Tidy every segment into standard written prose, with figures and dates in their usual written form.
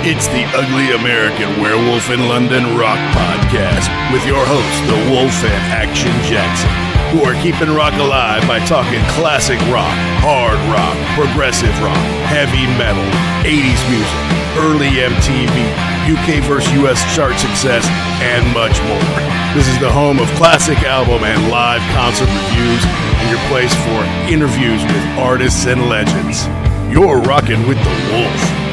It's the Ugly American Werewolf in London rock podcast with your hosts, the Wolf and Action Jackson, who are keeping rock alive by talking classic rock, hard rock, progressive rock, heavy metal, 80s music, early MTV, UK vs. US chart success, and much more. This is the home of classic album and live concert reviews and your place for interviews with artists and legends. You're rocking with the Wolf.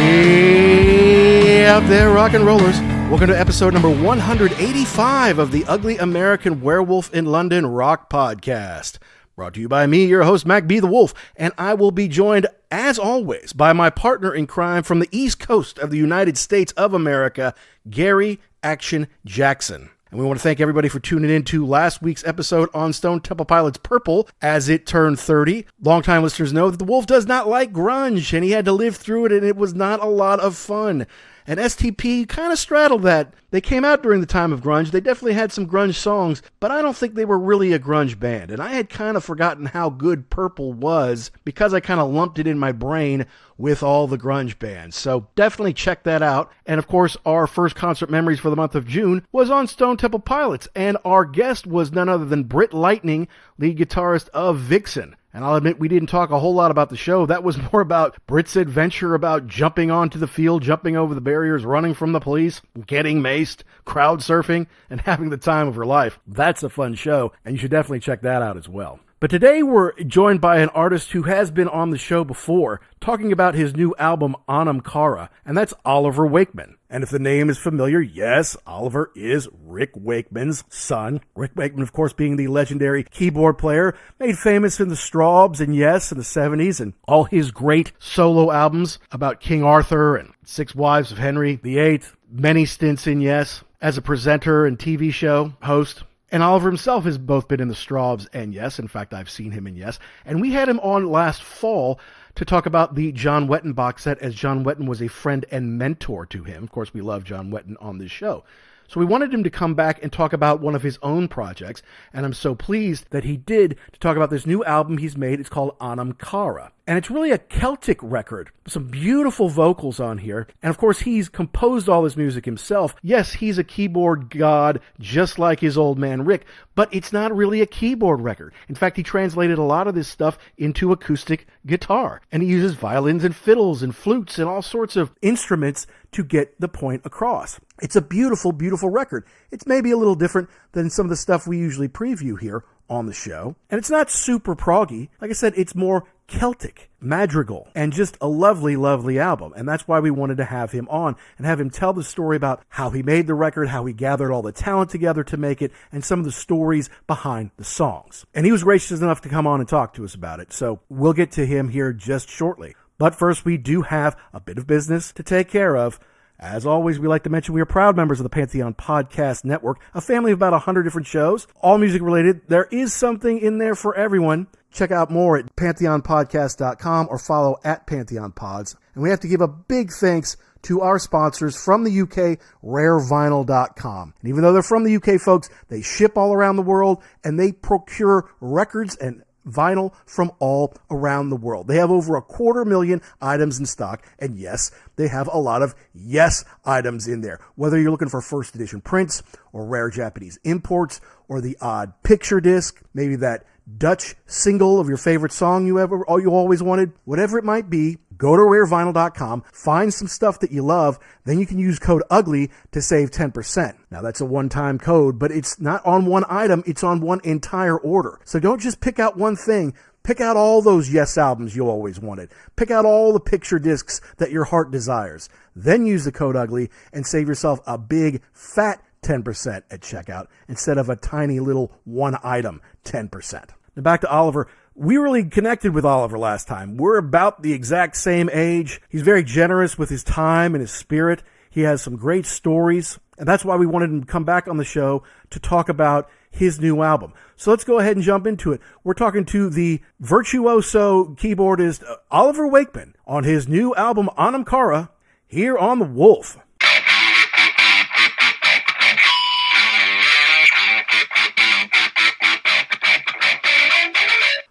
Hey out there, rock and rollers. Welcome to episode number 185 of the Ugly American Werewolf in London rock podcast. Brought to you by me, your host, Mac B. the Wolf, and I will be joined, as always, by my partner in crime from the East Coast of the United States of America, Gary Action Jackson. And we want to thank everybody for tuning in to last week's episode on Stone Temple Pilots' Purple as it turned 30. Longtime listeners know that the Wolf does not like grunge, and he had to live through it, and it was not a lot of fun. And STP kind of straddled that. They came out during the time of grunge. They definitely had some grunge songs, but I don't think they were really a grunge band. And I had kind of forgotten how good Purple was because I kind of lumped it in my brain with all the grunge bands. So definitely check that out. And of course, our first concert memories for the month of June was on Stone Temple Pilots. And our guest was none other than Britt Lightning, lead guitarist of Vixen. And I'll admit we didn't talk a whole lot about the show. That was more about Britt's adventure about jumping onto the field, jumping over the barriers, running from the police, getting maced, crowd surfing, and having the time of her life. That's a fun show, and you should definitely check that out as well. But today we're joined by an artist who has been on the show before, talking about his new album, Anam Cara, and that's Oliver Wakeman. And if the name is familiar, yes, Oliver is Rick Wakeman's son. Rick Wakeman, of course, being the legendary keyboard player, made famous in the Strawbs and Yes in the 70s, and all his great solo albums about King Arthur and Six Wives of Henry VIII, many stints in Yes, as a presenter and TV show host. And Oliver himself has both been in the Strawbs and Yes. In fact, I've seen him in Yes. And we had him on last fall to talk about the John Wetton box set, as John Wetton was a friend and mentor to him. Of course, we love John Wetton on this show. So we wanted him to come back and talk about one of his own projects, and I'm so pleased that he did, to talk about this new album he's made. It's called Anam Cara. And it's really a Celtic record. Some beautiful vocals on here. And of course, he's composed all this music himself. Yes, he's a keyboard god, just like his old man Rick, but it's not really a keyboard record. In fact, he translated a lot of this stuff into acoustic guitar. And he uses violins and fiddles and flutes and all sorts of instruments to get the point across. It's a beautiful, beautiful record. It's maybe a little different than some of the stuff we usually preview here on the show. And it's not super proggy. Like I said, it's more Celtic, madrigal, and just a lovely, lovely album. And that's why we wanted to have him on and have him tell the story about how he made the record, how he gathered all the talent together to make it, and some of the stories behind the songs. And he was gracious enough to come on and talk to us about it. So we'll get to him here just shortly. But first, we do have a bit of business to take care of. As always, we like to mention we are proud members of the Pantheon Podcast Network, a family of about 100 different shows, all music related. There is something in there for everyone. Check out more at pantheonpodcast.com or follow at PantheonPods. And we have to give a big thanks to our sponsors from the UK, rarevinyl.com. And even though they're from the UK, folks, they ship all around the world and they procure records and vinyl from all around the world. They have over 250,000 items in stock, and yes, they have a lot of Yes items in there. Whether you're looking for first edition prints or rare Japanese imports or the odd picture disc, maybe that Dutch single of your favorite song you always wanted, whatever it might be, go to rarevinyl.com, find some stuff that you love, then you can use code UGLY to save 10%. Now that's a one-time code, but it's not on one item, it's on one entire order. So don't just pick out one thing, pick out all those Yes albums you always wanted. Pick out all the picture discs that your heart desires. Then use the code UGLY and save yourself a big, fat 10% at checkout instead of a tiny little one-item 10%. Now back to Oliver. We really connected with Oliver last time. We're about the exact same age. He's very generous with his time and his spirit. He has some great stories, and that's why we wanted him to come back on the show to talk about his new album. So let's go ahead and jump into it. We're talking to the virtuoso keyboardist Oliver Wakeman on his new album, Anam Cara, here on The Wolf.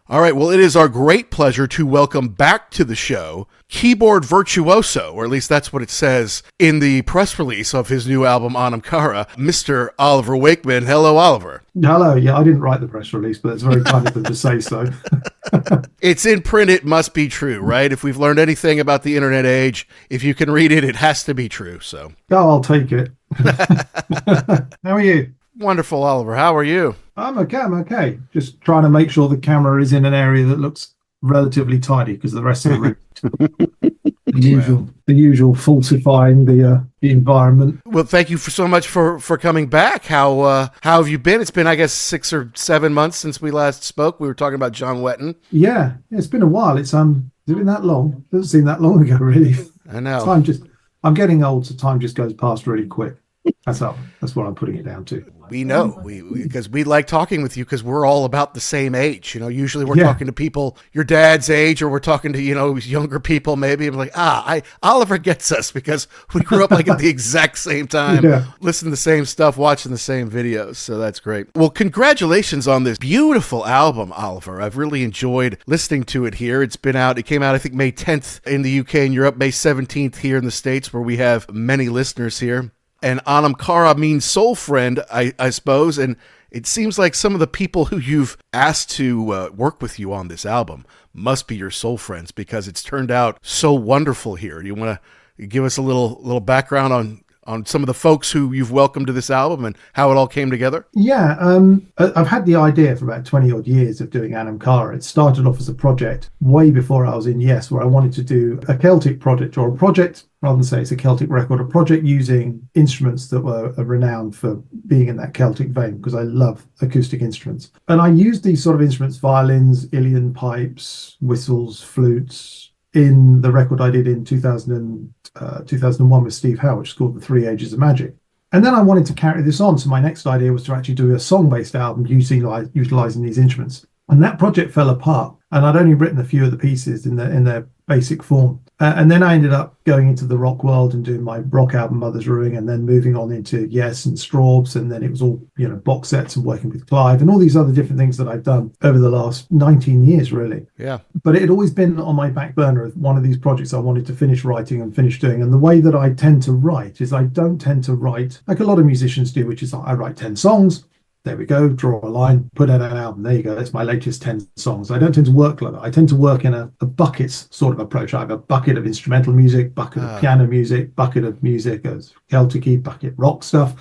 All right, well, it is our great pleasure to welcome back to the show keyboard virtuoso, or at least that's what it says in the press release of his new album, Anam Cara, Mr. Oliver Wakeman. Hello, Oliver. Hello. Yeah, I didn't write the press release, but it's very kind of them to say so. It's in print, it must be true, right? If we've learned anything about the internet age, if you can read it, it has to be true. So, Oh, I'll take it. How are you? wonderful, Oliver. How are you? I'm okay. Just trying to make sure the camera is in an area that looks relatively tidy because the rest of the room, the usual falsifying the environment. Well, thank you so much for coming back. How have you been? It's been, I guess, 6 or 7 months since we last spoke. We were talking about John Wetton. Yeah, it's been a while. It's has it been that long? It doesn't seem that long ago, really. I know. I'm getting old, so time just goes past really quick. That's what I'm putting it down to. We know, because we like talking with you because we're all about the same age. You know, usually we're talking to people your dad's age, or we're talking to, younger people maybe. I'm like, Oliver gets us because we grew up like at the exact same time, listening to the same stuff, watching the same videos. So that's great. Well, congratulations on this beautiful album, Oliver. I've really enjoyed listening to it here. It came out, I think, May 10th in the UK and Europe, May 17th here in the States, where we have many listeners here. And Anam Cara means soul friend, I suppose. And it seems like some of the people who you've asked to work with you on this album must be your soul friends, because it's turned out so wonderful here. You want to give us a little background on some of the folks who you've welcomed to this album and how it all came together? Yeah, I've had the idea for about 20 odd years of doing Anam Cara. It started off as a project way before I was in Yes, where I wanted to do a Celtic project, or a project, rather than say it's a Celtic record, a project using instruments that were renowned for being in that Celtic vein, because I love acoustic instruments. And I used these sort of instruments, violins, Ilian pipes, whistles, flutes, in the record I did in 2001 with Steve Howe, which is called The Three Ages of Magic. And then I wanted to carry this on. So my next idea was to actually do a song-based album utilizing these instruments. And that project fell apart. And I'd only written a few of the pieces in their basic form. And then I ended up going into the rock world and doing my rock album Mother's Ruin, and then moving on into Yes and Straubs, and then it was all box sets and working with Clive and all these other different things that I've done over the last 19 years, really. Yeah. But it had always been on my back burner of one of these projects I wanted to finish writing and finish doing. And the way that I tend to write is I don't tend to write like a lot of musicians do, which is I write 10 songs. There we go, draw a line, put out an album. There you go, that's my latest 10 songs. I don't tend to work like that. I tend to work in a buckets sort of approach. I have a bucket of instrumental music, bucket of piano music, bucket of music as Celtic-y, bucket rock stuff.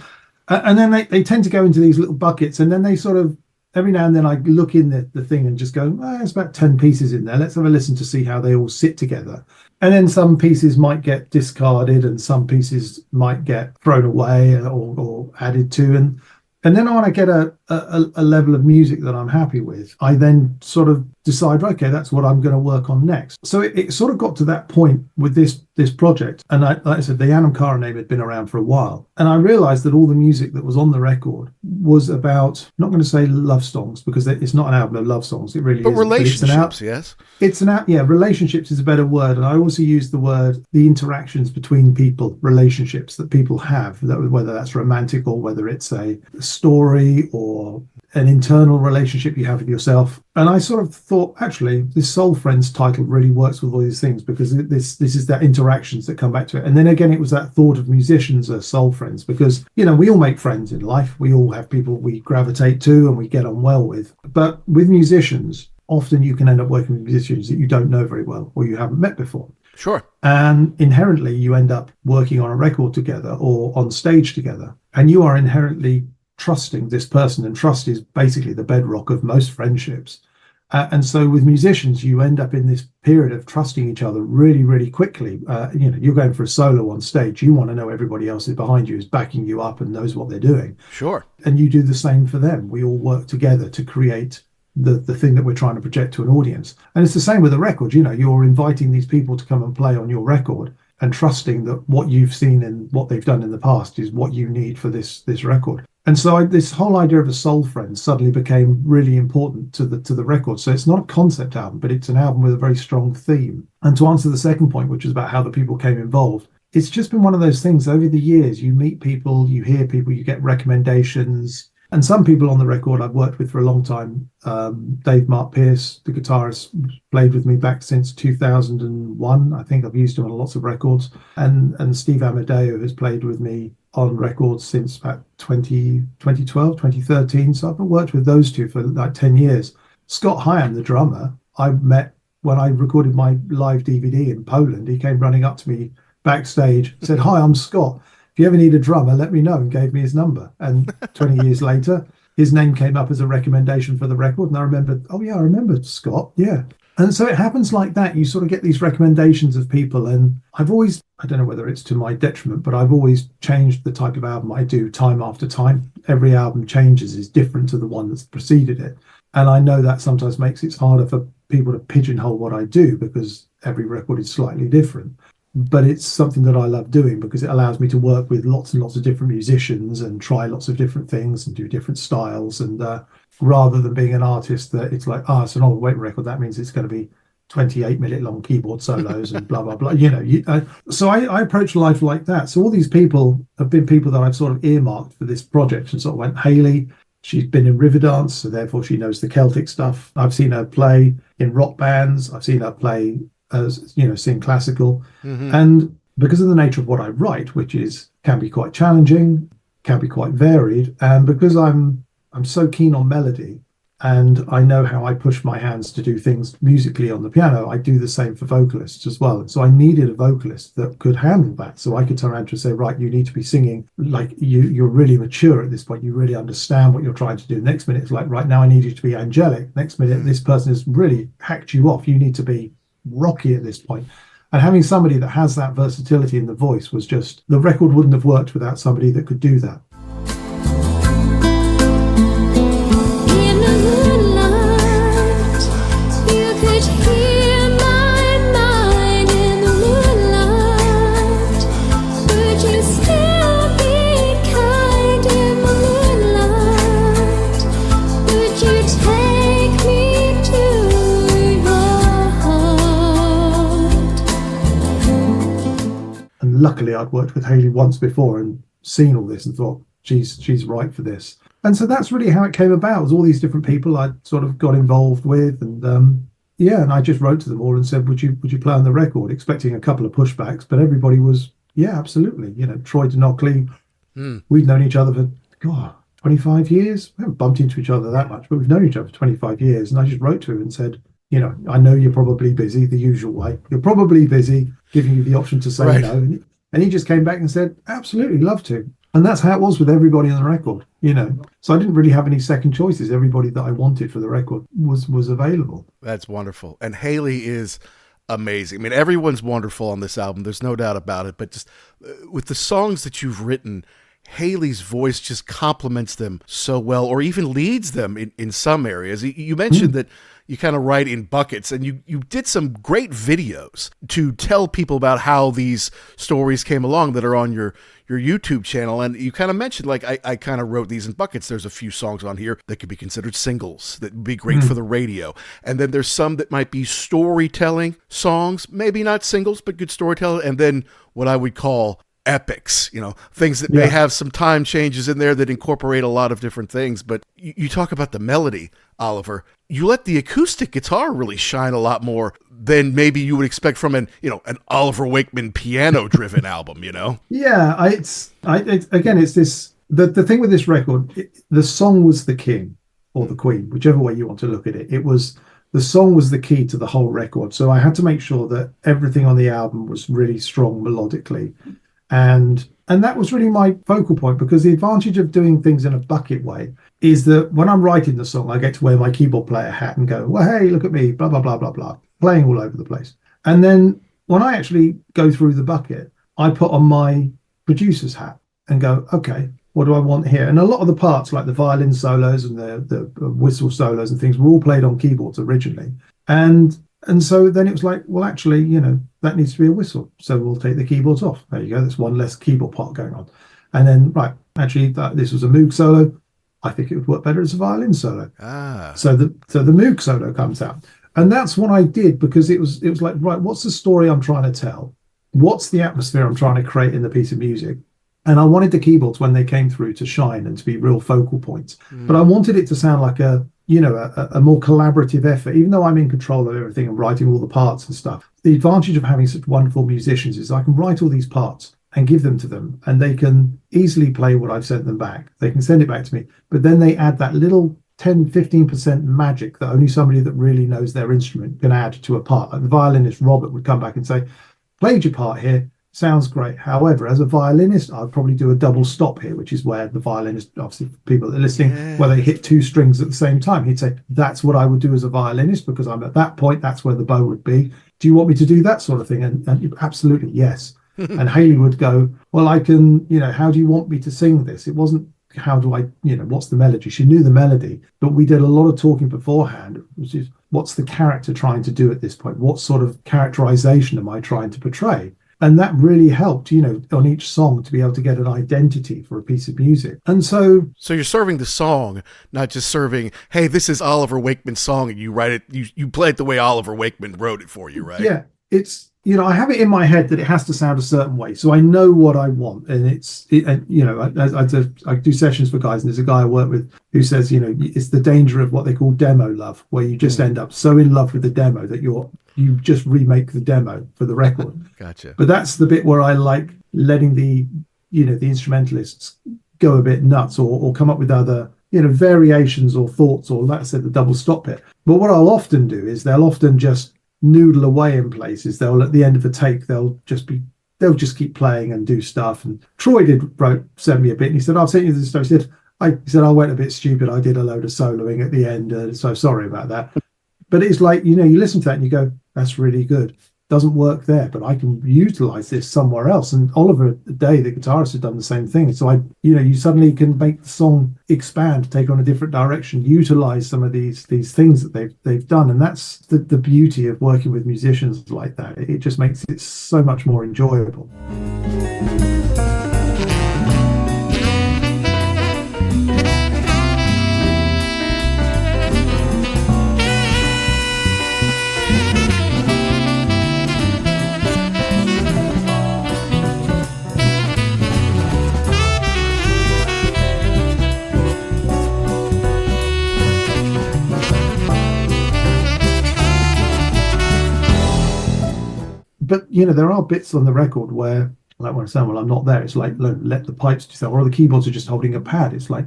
And then they tend to go into these little buckets, and then they sort of, every now and then I look in the thing and just go, there's about 10 pieces in there. Let's have a listen to see how they all sit together. And then some pieces might get discarded and some pieces might get thrown away or added to. And then I want to get a level of music that I'm happy with. I then sort of decide, okay, that's what I'm going to work on next. So it sort of got to that point with this project. And like I said, the Anam Cara name had been around for a while. And I realized that all the music that was on the record was about, I'm not going to say love songs, because it's not an album of love songs. It really is. But relationships, yes. Relationships is a better word. And I also use the word, the interactions between people, relationships that people have, whether that's romantic or whether it's a story or an internal relationship you have with yourself. And I sort of thought, actually, this Soul Friends title really works with all these things, because this is that interactions that come back to it. And then again, it was that thought of musicians as soul friends, because, we all make friends in life. We all have people we gravitate to and we get on well with. But with musicians, often you can end up working with musicians that you don't know very well or you haven't met before. Sure. And inherently, you end up working on a record together or on stage together. And you are inherently trusting this person, and trust is basically the bedrock of most friendships. And so with musicians, you end up in this period of trusting each other really, really quickly. You're going for a solo on stage. You want to know everybody else is behind you, is backing you up and knows what they're doing. Sure. And you do the same for them. We all work together to create the thing that we're trying to project to an audience. And it's the same with a record. You're inviting these people to come and play on your record and trusting that what you've seen and what they've done in the past is what you need for this record. And so this whole idea of a soul friend suddenly became really important to the record. So it's not a concept album, but it's an album with a very strong theme. And to answer the second point, which is about how the people came involved, it's just been one of those things over the years. You meet people, you hear people, you get recommendations, And some people on the record I've worked with for a long time. Dave Mark Pierce, the guitarist, played with me back since 2001. I think I've used him on lots of records. And Steve Amadeo has played with me on records since about 2012, 2013. So I've worked with those two for like 10 years. Scott Higham, the drummer, I met when I recorded my live DVD in Poland. He came running up to me backstage, said, "Hi, I'm Scott. If you ever need a drummer, let me know," and gave me his number. And 20 years later, his name came up as a recommendation for the record. And I remembered, oh, yeah, I remember Scott. Yeah. And so it happens like that. You sort of get these recommendations of people. And I've always, I don't know whether it's to my detriment, but I've always changed the type of album I do time after time. Every album changes, is different to the one that's preceded it. And I know that sometimes makes it harder for people to pigeonhole what I do because every record is slightly different. But it's something that I love doing because it allows me to work with lots and lots of different musicians and try lots of different things and do different styles. And rather than being an artist that it's like, it's an Oliver Wakeman record, that means it's going to be 28-minute long keyboard solos and blah, blah, blah. So I approach life like that. So all these people have been people that I've sort of earmarked for this project and sort of went, Hayley, she's been in Riverdance, so therefore she knows the Celtic stuff. I've seen her play in rock bands. I've seen her play as sing classical. And because of the nature of what I write, which can be quite challenging, can be quite varied, and because I'm so keen on melody and I know how I push my hands to do things musically on the piano, I do the same for vocalists as well. And so I needed a vocalist that could handle that, so I could turn around to say, right, you need to be singing like you're really mature at this point, you really understand what you're trying to do. Next minute it's like, right now I need you to be angelic. Next minute this person has really hacked you off, you need to be rocky at this point. And having somebody that has that versatility in the voice was just, the record wouldn't have worked without somebody that could do that. Luckily, I'd worked with Hayley once before and seen all this and thought, she's right for this. And so that's really how it came about. It was all these different people I'd sort of got involved with. And and I just wrote to them all and said, would you play on the record? Expecting a couple of pushbacks, but everybody was, yeah, absolutely. Tory Donockley, we'd known each other for, 25 years. We haven't bumped into each other that much, but we've known each other for 25 years. And I just wrote to him and said, I know you're probably busy the usual way. You're probably busy, giving you the option to say no. And he just came back and said, absolutely, love to. And that's how it was with everybody on the record, So I didn't really have any second choices. Everybody that I wanted for the record was available. That's wonderful. And Hayley is amazing. I mean, everyone's wonderful on this album. There's no doubt about it. But just with the songs that you've written, Hayley's voice just complements them so well, or even leads them in some areas. You mentioned that you kind of write in buckets, and you did some great videos to tell people about how these stories came along that are on your YouTube channel. And you kind of mentioned, like, I kind of wrote these in buckets. There's a few songs on here that could be considered singles that would be great for the radio. And then there's some that might be storytelling songs, maybe not singles, but good storytelling. And then what I would call epics, things that may have some time changes in there that incorporate a lot of different things. But you talk about the melody, Oliver. You let the acoustic guitar really shine a lot more than maybe you would expect from an Oliver Wakeman piano-driven album, Yeah, it's this, the thing with this record, the song was the king or the queen, whichever way you want to look at it. The song was the key to the whole record. So I had to make sure that everything on the album was really strong melodically. And that was really my focal point, because the advantage of doing things in a bucket way is that when I'm writing the song, I get to wear my keyboard player hat and go, well, hey, look at me, blah, blah, blah, blah, blah, playing all over the place. And then when I actually go through the bucket, I put on my producer's hat and go, okay, what do I want here? And a lot of the parts, like the violin solos and the whistle solos and things, were all played on keyboards originally. And so then it was like, well, actually, that needs to be a whistle. So we'll take the keyboards off. There you go. There's one less keyboard part going on. And then, right, actually, this was a Moog solo. I think it would work better as a violin solo. So the Moog solo comes out. And that's what I did, because it was like, right, what's the story I'm trying to tell? What's the atmosphere I'm trying to create in the piece of music? And I wanted the keyboards when they came through to shine and to be real focal points. But I wanted it to sound like a more collaborative effort, even though I'm in control of everything and writing all the parts and stuff. The advantage of having such wonderful musicians is I can write all these parts and give them to them, and they can easily play what I've sent them back. They can send it back to me, but then they add that little 10-15% magic that only somebody that really knows their instrument can add to a part. Like the violinist Robert would come back and say, played your part here, sounds great. However, as a violinist, I'd probably do a double stop here, which is where the violinist, obviously people that are listening, where they hit two strings at the same time. He'd say, that's what I would do as a violinist, because I'm at that point, that's where the bow would be. Do you want me to do that sort of thing? And absolutely, yes. And Hayley would go, well, I can, how do you want me to sing this? It wasn't, how do I, what's the melody? She knew the melody, but we did a lot of talking beforehand, which is, what's the character trying to do at this point? What sort of characterization am I trying to portray? And that really helped, on each song to be able to get an identity for a piece of music. And so you're serving the song, not just serving, hey, this is Oliver Wakeman's song, and you write it, you play it the way Oliver Wakeman wrote it for you, right? Yeah, it's, I have it in my head that it has to sound a certain way. So I know what I want. And I do sessions for guys, and there's a guy I work with who says, it's the danger of what they call demo love, where you just end up so in love with the demo that you just remake the demo for the record. Gotcha. But that's the bit where I like letting the instrumentalists go a bit nuts or come up with other, variations or thoughts, or like I said, the double stop bit. But what I'll often do is they'll often just noodle away in places. They'll, at the end of a take, they'll just keep playing and do stuff. And Troy send me a bit, and he said, I've sent you this stuff. He said, I went a bit stupid. I did a load of soloing at the end. So sorry about that. But it's like, you listen to that and you go, that's really good. Doesn't work there, but I can utilize this somewhere else. And Oliver Day, the guitarist, had done the same thing. So you suddenly can make the song expand, take on a different direction, utilize some of these things that they've done. And that's the beauty of working with musicians like that. It just makes it so much more enjoyable. But, there are bits on the record where, like when I say, well, I'm not there. It's like, let the pipes do that. Or the keyboards are just holding a pad. It's like,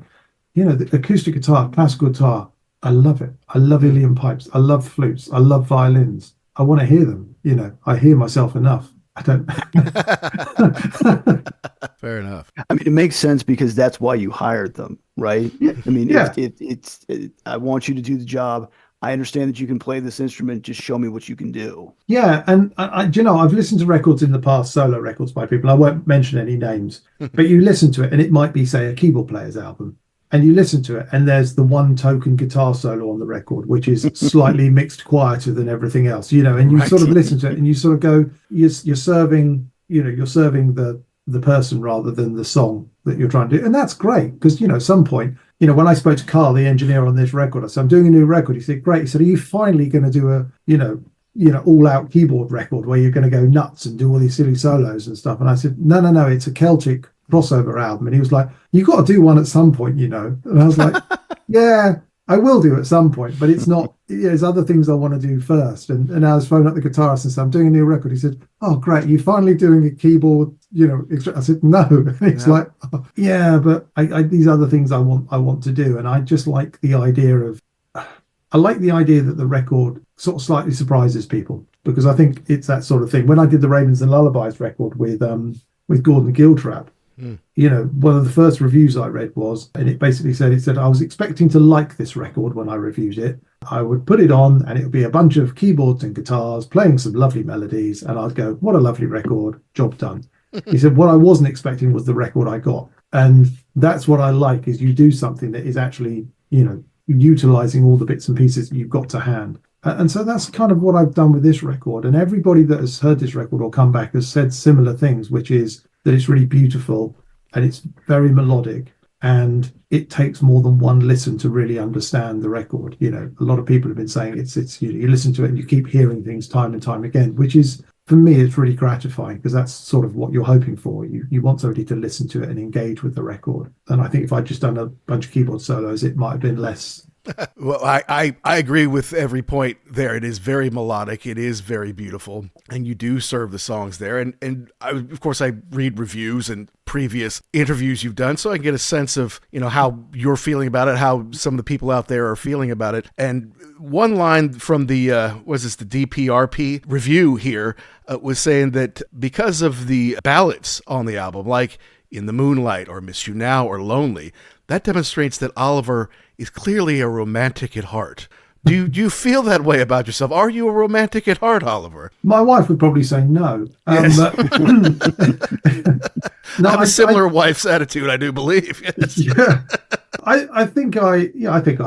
the acoustic guitar, classical guitar, I love it. I love Ilium pipes. I love flutes. I love violins. I want to hear them. I hear myself enough. I don't. Fair enough. I mean, it makes sense because that's why you hired them, right? Yeah. I mean, yeah. I want you to do the job. I understand that you can play this instrument. Just show me what you can do. Yeah, and I've listened to records in the past, solo records by people. I won't mention any names, but you listen to it, and it might be, say, a keyboard player's album, and you listen to it, and there's the one token guitar solo on the record, which is slightly mixed quieter than everything else, and you sort of listen to it, and you sort of go, you're serving the person rather than the song that you're trying to do, and that's great because at some point. When I spoke to Carl, the engineer on this record, I said, I'm doing a new record. He said, great. He said, are you finally going to do a, all-out keyboard record where you're going to go nuts and do all these silly solos and stuff? And I said, no, it's a Celtic crossover album. And he was like, you got to do one at some point, And I was like, yeah, I will do at some point, but it's not, there's other things I want to do first. And I was phoning up the guitarist and said, I'm doing a new record. He said, oh, great. You're finally doing a keyboard, I said, no. And it's like, oh, yeah, but I these other things I want to do. And I just like the idea that the record sort of slightly surprises people, because I think it's that sort of thing. When I did the Ravens and Lullabies record with Gordon Giltrap, one of the first reviews I read was, and it basically said, I was expecting to like this record when I reviewed it. I would put it on and it would be a bunch of keyboards and guitars playing some lovely melodies. And I'd go, what a lovely record, job done. He said, what I wasn't expecting was the record I got. And that's what I like, is you do something that is actually, utilizing all the bits and pieces that you've got to hand. And so that's kind of what I've done with this record. And everybody that has heard this record or come back has said similar things, which is that it's really beautiful and it's very melodic, and it takes more than one listen to really understand the record. A lot of people have been saying it's you listen to it and you keep hearing things time and time again, which is for me, it's really gratifying because that's sort of what you're hoping for. You want somebody to listen to it and engage with the record. And I think if I'd just done a bunch of keyboard solos, it might have been less. Well, I agree with every point there. It is very melodic. It is very beautiful. And you do serve the songs there. And of course, I read reviews and previous interviews you've done, so I can get a sense of, how you're feeling about it, how some of the people out there are feeling about it. And one line from the, the DPRP review here was saying that because of the ballads on the album, like In the Moonlight or Miss You Now or Lonely, that demonstrates that Oliver is clearly a romantic at heart. Do you feel that way about yourself? Are you a romantic at heart, Oliver? My wife would probably say no. Yes. No, I have a similar wife's attitude, I do believe. Yes. Yeah, I think I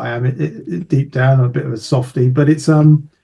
am deep down. I'm a bit of a softie, but it's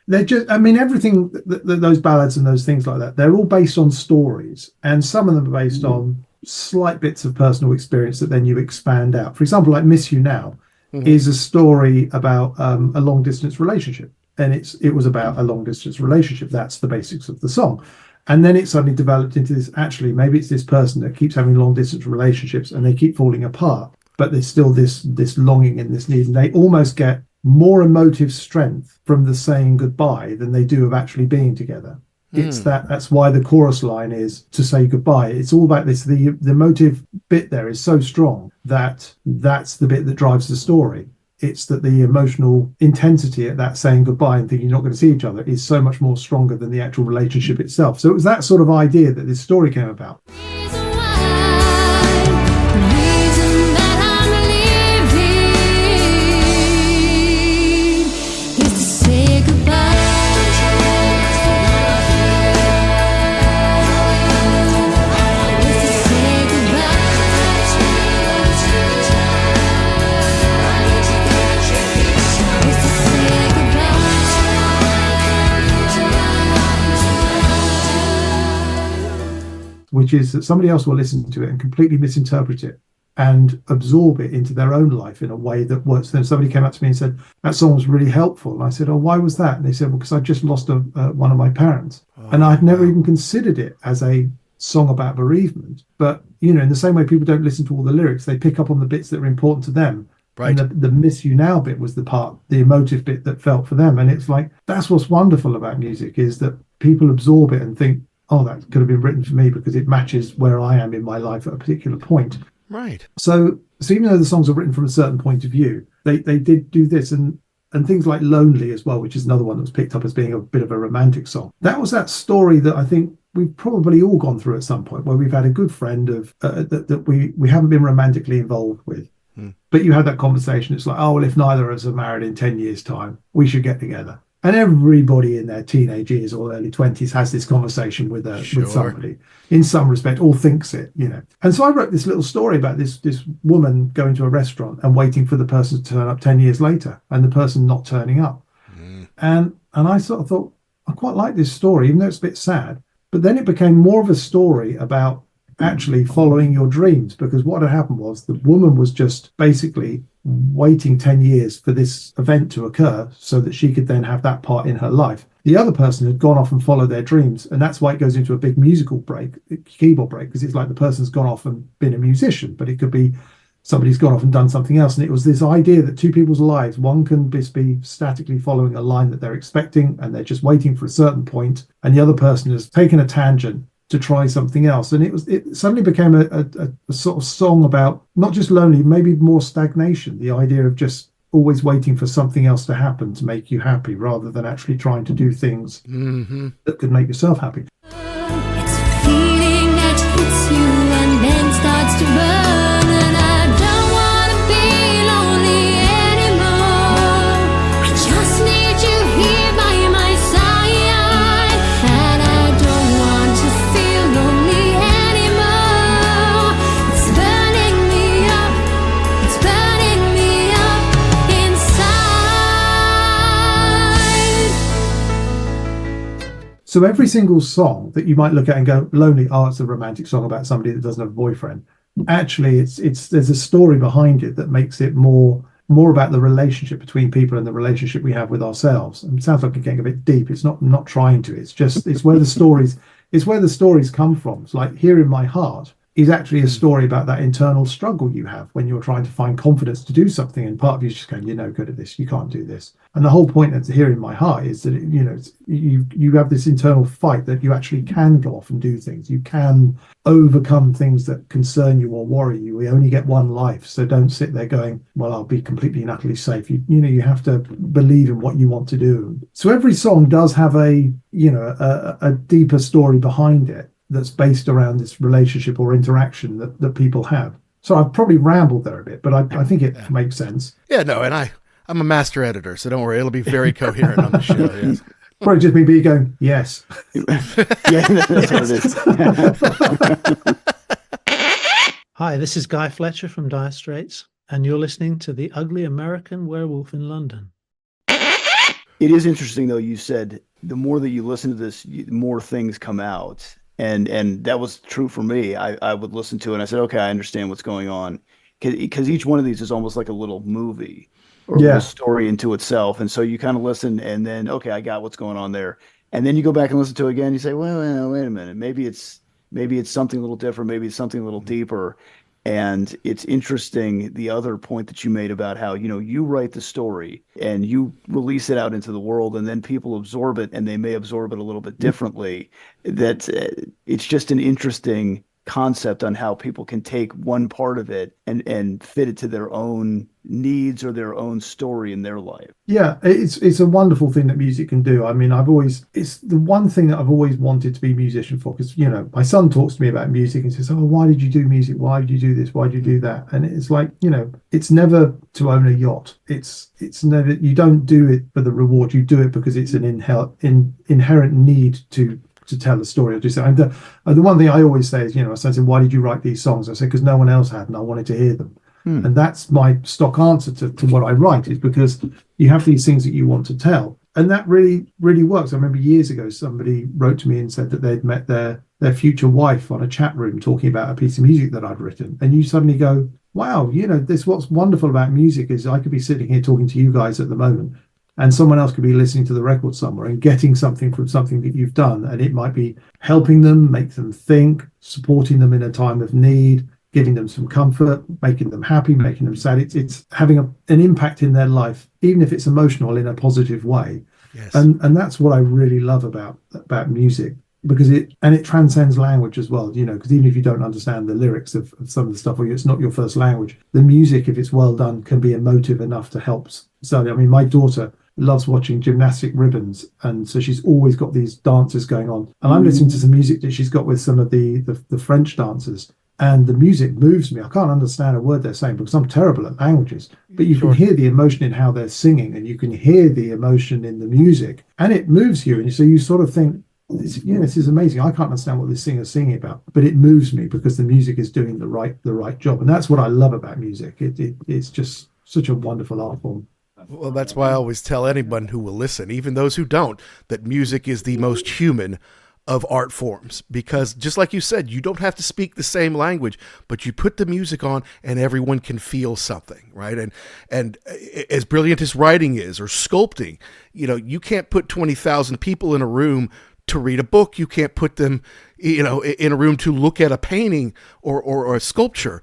they're just. I mean, everything those ballads and those things like that. They're all based on stories, and some of them are based on slight bits of personal experience that then you expand out. For example, like Miss You Now is a story about a long distance relationship, and it was about a long distance relationship. That's the basics of the song. And then it suddenly developed into this, actually, maybe it's this person that keeps having long distance relationships and they keep falling apart, but there's still this longing and this need, and they almost get more emotive strength from the saying goodbye than they do of actually being together. It's that's why the chorus line is to say goodbye. It's all about this. The emotive bit there is so strong that that's the bit that drives the story. It's that the emotional intensity at that saying goodbye and thinking you're not going to see each other is so much more stronger than the actual relationship itself. So it was that sort of idea that this story came about. Which is that somebody else will listen to it and completely misinterpret it and absorb it into their own life in a way that works for them. Somebody came up to me and said, that song was really helpful. And I said, oh, why was that? And they said, well, because I just lost one of my parents. And I'd never even considered it as a song about bereavement. But, in the same way people don't listen to all the lyrics, they pick up on the bits that are important to them. Right. And the Miss You Now bit was the emotive bit that felt for them. And it's like, that's what's wonderful about music, is that people absorb it and think, oh, that could have been written for me because it matches where I am in my life at a particular point. Right. So even though the songs are written from a certain point of view, they did do this, and things like Lonely as well, which is another one that was picked up as being a bit of a romantic song. That was that story that I think we've probably all gone through at some point, where we've had a good friend of that we haven't been romantically involved with. But you had that conversation. It's like, oh, well, if neither of us are married in 10 years' time, we should get together. And everybody in their teenage years or early 20s has this conversation with somebody in some respect, or thinks it, And so I wrote this little story about this woman going to a restaurant and waiting for the person to turn up 10 years later, and the person not turning up. And I sort of thought, I quite like this story, even though it's a bit sad. But then it became more of a story about actually following your dreams, because what had happened was the woman was just basically waiting 10 years for this event to occur so that she could then have that part in her life. The other person had gone off and followed their dreams, and that's why it goes into a big musical break, keyboard break, because it's like the person's gone off and been a musician, but it could be somebody's gone off and done something else. And it was this idea that two people's lives, one can just be statically following a line that they're expecting and they're just waiting for a certain point, and the other person has taken a tangent to try something else. And it suddenly became a sort of song about not just lonely, maybe more stagnation, the idea of just always waiting for something else to happen to make you happy, rather than actually trying to do things that could make yourself happy. It's a feeling that hits you and then starts to burn, and I don't want to be lonely anymore. I just need you here by my side, and I don't want to feel lonely anymore. It's burning me up, it's burning me up inside. So every single song that you might look at and go, lonely, oh, it's a romantic song about somebody that doesn't have a boyfriend. Actually, it's there's a story behind it that makes it more more about the relationship between people and the relationship we have with ourselves. And it sounds like I'm getting a bit deep. It's not trying to. It's where the stories come from. It's like Here in My Heart is actually a story about that internal struggle you have when you're trying to find confidence to do something, and part of you is just going, you're no good at this, you can't do this. And the whole point of Here in My Heart is that you have this internal fight that you actually can go off and do things. You can overcome things that concern you or worry you. We only get one life, so don't sit there going, well, I'll be completely and utterly safe. You have to believe in what you want to do. So every song does have a deeper story behind it that's based around this relationship or interaction that people have. So I've probably rambled there a bit, but I think it makes sense. Yeah, no, and I'm a master editor, so don't worry, it'll be very coherent on the show. Yes. Probably just me going, yes. Yeah, that's what it is. Hi, this is Guy Fletcher from Dire Straits, and you're listening to The Ugly American Werewolf in London. It is interesting, though, you said the more that you listen to this, the more things come out. And that was true for me. I would listen to it and I said, okay, I understand what's going on. Because each one of these is almost like a little movie or a little story into itself. And so you kind of listen and then, okay, I got what's going on there. And then you go back and listen to it again. You say, well, wait a minute. Maybe it's something a little different. Maybe it's something a little deeper. And it's interesting, the other point that you made about how, you write the story and you release it out into the world and then people absorb it and they may absorb it a little bit differently. That it's just an interesting concept on how people can take one part of it and fit it to their own needs or their own story in their life. Yeah, it's a wonderful thing that music can do. I mean, it's the one thing that I've always wanted to be a musician for, because, my son talks to me about music and says, oh, why did you do music? Why did you do this? Why did you do that? And it's like, it's never to own a yacht. It's never, you don't do it for the reward. You do it because it's an inherent need to tell a story or do something. And the one thing I always say is, my son said, why did you write these songs? I said, because no one else had and I wanted to hear them. And that's my stock answer to what I write, is because you have these things that you want to tell. And that really, really works. I remember years ago, somebody wrote to me and said that they'd met their future wife on a chat room talking about a piece of music that I'd written. And you suddenly go, wow, what's wonderful about music is I could be sitting here talking to you guys at the moment, and someone else could be listening to the record somewhere and getting something from something that you've done. And it might be helping them, make them think, supporting them in a time of need, giving them some comfort, making them happy, making them sad. It's having an impact in their life, even if it's emotional, in a positive way. Yes. And that's what I really love about music, because it transcends language as well, because even if you don't understand the lyrics of some of the stuff, or it's not your first language, the music, if it's well done, can be emotive enough to help study. I mean, my daughter loves watching gymnastic ribbons, and so she's always got these dances going on. And I'm listening to some music that she's got with some of the French dancers. And the music moves me. I can't understand a word they're saying because I'm terrible at languages. But you can hear the emotion in how they're singing, and you can hear the emotion in the music, and it moves you. And so you sort of think, this is amazing. I can't understand what this singer's singing about, but it moves me because the music is doing the right job. And that's what I love about music. It's just such a wonderful art form. Well, that's why I always tell anyone who will listen, even those who don't, that music is the most human of art forms, because just like you said, you don't have to speak the same language, but you put the music on and everyone can feel something, right? And as brilliant as writing is, or sculpting, you can't put 20,000 people in a room to read a book. You can't put them, in a room to look at a painting or a sculpture,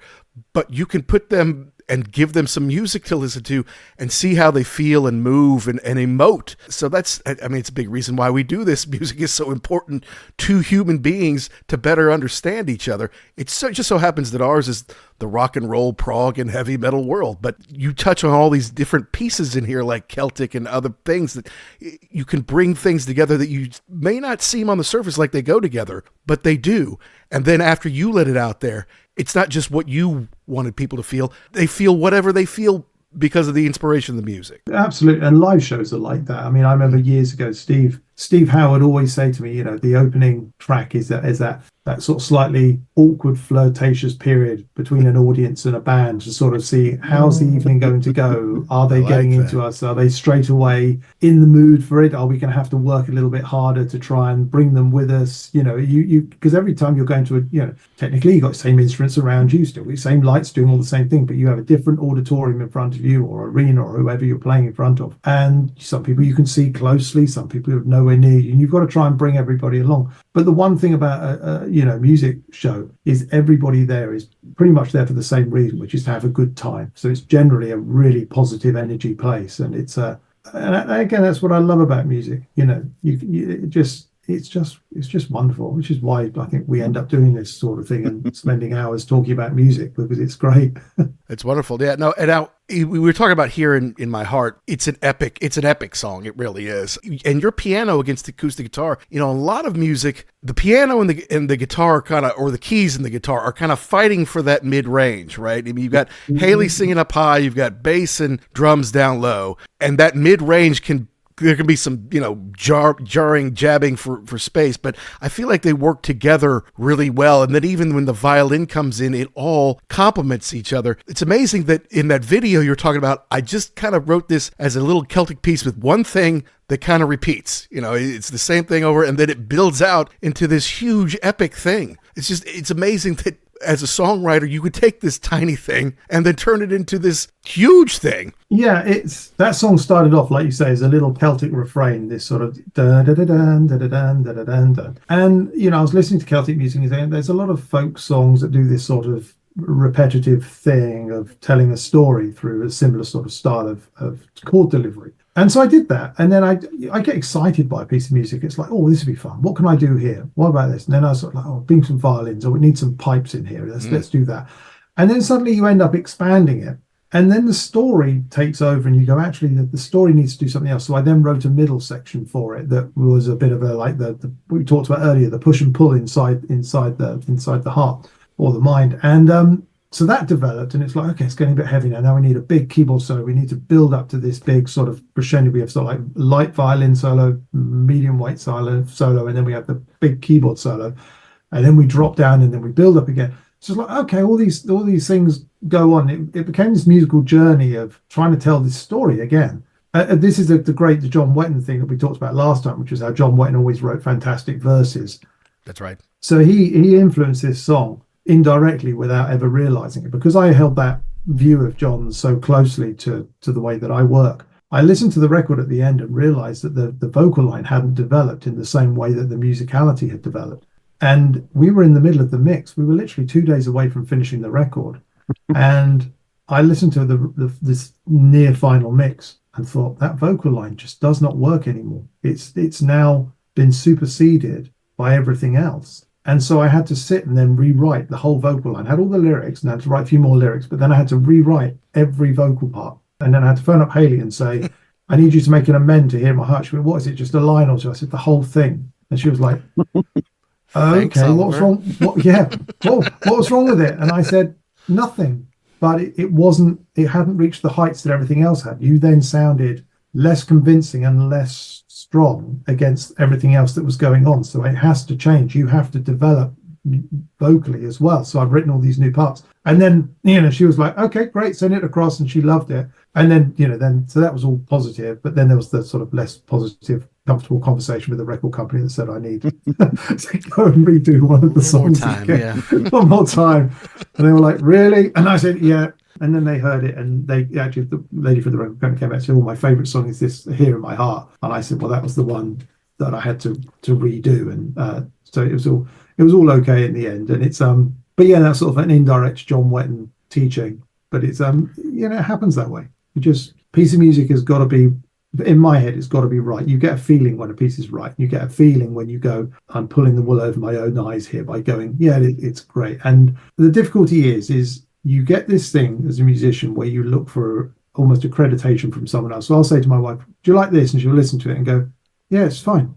but you can put them and give them some music to listen to and see how they feel and move and emote. So it's a big reason why we do this. Music is so important to human beings to better understand each other. It just so happens that ours is the rock and roll, prog, and heavy metal world. But you touch on all these different pieces in here, like Celtic and other things, that you can bring things together that you may not seem on the surface like they go together, but they do. And then after you let it out there, it's not just what you wanted people to feel. They feel whatever they feel because of the inspiration of the music. Absolutely. And live shows are like that. I mean, I remember years ago, Steve Steve Howe would always say to me, you know, the opening track is that sort of slightly awkward, flirtatious period between an audience and a band to sort of see how's the evening going to go. Are they getting into us? Are they straight away in the mood for it? Are we going to have to work a little bit harder to try and bring them with us? You know, you because every time you're going to a, you know, technically you've got the same instruments around you still, the same lights doing all the same thing, but you have a different auditorium in front of you, or arena, or whoever you're playing in front of. And some people you can see closely, some people are nowhere near you, and you've got to try and bring everybody along. But the one thing about a music show is everybody there is pretty much there for the same reason, which is to have a good time. So it's generally a really positive energy place, and it's and again, that's what I love about music. You know, it's just wonderful, which is why I think we end up doing this sort of thing and spending hours talking about music, because it's great. It's wonderful. Yeah. No, and now we were talking about Here in My Heart. It's an epic song. It really is. And your piano against the acoustic guitar, you know, a lot of music, the piano and the guitar kind of, or the keys in the guitar are kind of fighting for that mid range, right? I mean, you've got Hayley singing up high, you've got bass and drums down low, and that mid range there can be some, you know, jarring, jabbing for space, but I feel like they work together really well. And then even when the violin comes in, it all complements each other. It's amazing that in that video you're talking about, I just kind of wrote this as a little Celtic piece with one thing that kind of repeats. You know, it's the same thing over, and then it builds out into this huge epic thing. It's amazing that as a songwriter, you could take this tiny thing and then turn it into this huge thing. Yeah, that song started off, like you say, as a little Celtic refrain, this sort of da da da da da da da da da da. And you know, I was listening to Celtic music and there's a lot of folk songs that do this sort of repetitive thing of telling a story through a similar sort of style of chord delivery. And so I did that, and then I get excited by a piece of music. It's like, oh, this would be fun. What can I do here? What about this? And then I was sort of like, oh, bring some violins, or we need some pipes in here. Let's do that. And then suddenly you end up expanding it, and then the story takes over, and you go, actually, the story needs to do something else. So I then wrote a middle section for it that was a bit of a like the we talked about earlier, the push and pull inside the heart or the mind, and so that developed, and it's like, okay, it's getting a bit heavy now. Now we need a big keyboard solo. We need to build up to this big sort of crescendo. We have sort of like light violin solo, medium weight solo, and then we have the big keyboard solo, and then we drop down, and then we build up again. So it's like, okay, all these things go on. It became this musical journey of trying to tell this story again. This is the John Wetton thing that we talked about last time, which is how John Wetton always wrote fantastic verses. That's right. So he influenced this song indirectly without ever realizing it, because I held that view of John so closely to the way that I work. I listened to the record at the end and realized that the vocal line hadn't developed in the same way that the musicality had developed. And we were in the middle of the mix. We were literally 2 days away from finishing the record. And I listened to this near final mix and thought, that vocal line just does not work anymore. It's now been superseded by everything else. And so I had to sit and then rewrite the whole vocal line. I had all the lyrics and I had to write a few more lyrics, but then I had to rewrite every vocal part. And then I had to phone up Hayley and say, I need you to make an amend to Hear My Heart. She went, what is it, just a line or two? I said, the whole thing. And she was like, Thanks, okay, Oliver. what's wrong? What was wrong with it? And I said, nothing. But it hadn't reached the heights that everything else had. You then sounded less convincing and less strong against everything else that was going on. So it has to change. You have to develop vocally as well. So I've written all these new parts. And then, you know, she was like, okay, great, send it across. And she loved it. And then, you know, so that was all positive. But then there was the sort of less positive, comfortable conversation with the record company that said, I need to go and redo one of the songs again. One more time. And they were like, really? And I said, yeah. And then they heard it, and they actually, the lady from the record company came back and said, oh, my favorite song is this, Here in My Heart. And I said, well, that was the one that I had to redo. And so it was all okay in the end. And it's but yeah, that's sort of an indirect John Wetton teaching. But it's you know, it happens that way. Piece of music has got to be, in my head, it's got to be right. You get a feeling when a piece is right. You get a feeling when you go, I'm pulling the wool over my own eyes here by going, yeah, it's great. And the difficulty is you get this thing as a musician where you look for almost accreditation from someone else. So I'll say to my wife, do you like this? And she'll listen to it and go, yeah, it's fine.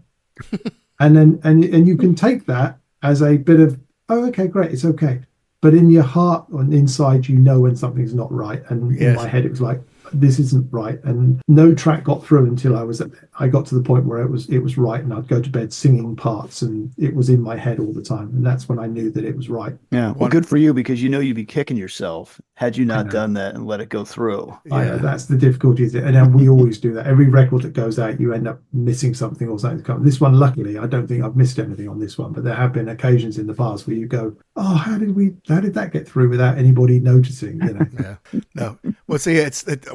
and then and you can take that as a bit of, oh, okay, great, it's okay. But in your heart and inside, you know when something's not right. And in my head, it was like, this isn't right. And no track got through until I got to the point where it was right, and I'd go to bed singing parts, and it was in my head all the time. And that's when I knew that it was right. Yeah. Well, good for you, because you'd be kicking yourself had you not done that and let it go through. I know, that's the difficulty, is it? And then we always do that. Every record that goes out, you end up missing something or something. This one, luckily, I don't think I've missed anything on this one, but there have been occasions in the past where you go, oh, how did that get through without anybody noticing? Yeah. No. Well, see,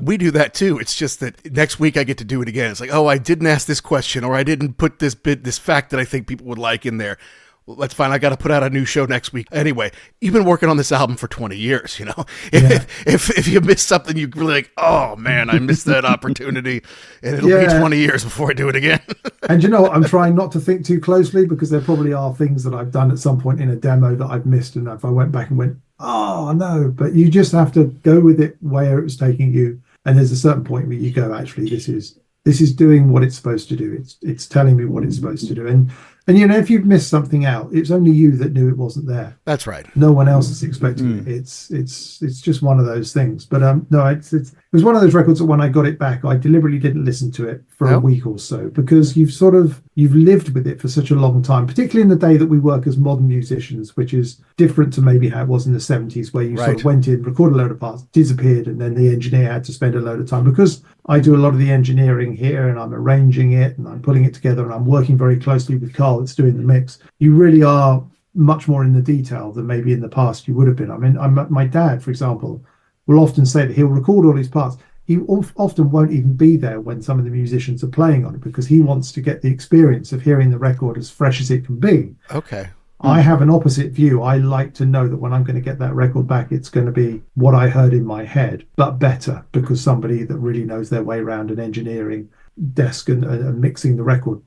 we do that too. It's just that next week I get to do it again. It's like, oh, I didn't ask this question, or I didn't put this fact that I think people would like in there. Well, that's fine. I got to put out a new show next week. Anyway, you've been working on this album for 20 years, you know. Yeah. If you miss something, you're really like, oh man, I missed that opportunity, and it'll be 20 years before I do it again. And you know what? I'm trying not to think too closely, because there probably are things that I've done at some point in a demo that I've missed, and if I went back and went, oh no, but you just have to go with it where it was taking you. And there's a certain point where you go, actually, this is doing what it's supposed to do. It's telling me what it's supposed to do. And you know, if you've missed something out, it's only you that knew it wasn't there. That's right. No one else is expecting it. It's just one of those things. But no, it was one of those records that when I got it back, I deliberately didn't listen to it for a week or so, because you've lived with it for such a long time, particularly in the day that we work as modern musicians, which is different to maybe how it was in the 70s, where you sort of went in, recorded a load of parts, disappeared, and then the engineer had to spend a load of time. Because I do a lot of the engineering here, and I'm arranging it, and I'm putting it together, and I'm working very closely with Carl that's doing the mix. You really are much more in the detail than maybe in the past you would have been. I mean, my dad, for example, will often say that he'll record all his parts. He often won't even be there when some of the musicians are playing on it, because he wants to get the experience of hearing the record as fresh as it can be. Okay. I have an opposite view. I like to know that when I'm going to get that record back, it's going to be what I heard in my head, but better, because somebody that really knows their way around an engineering desk and mixing the record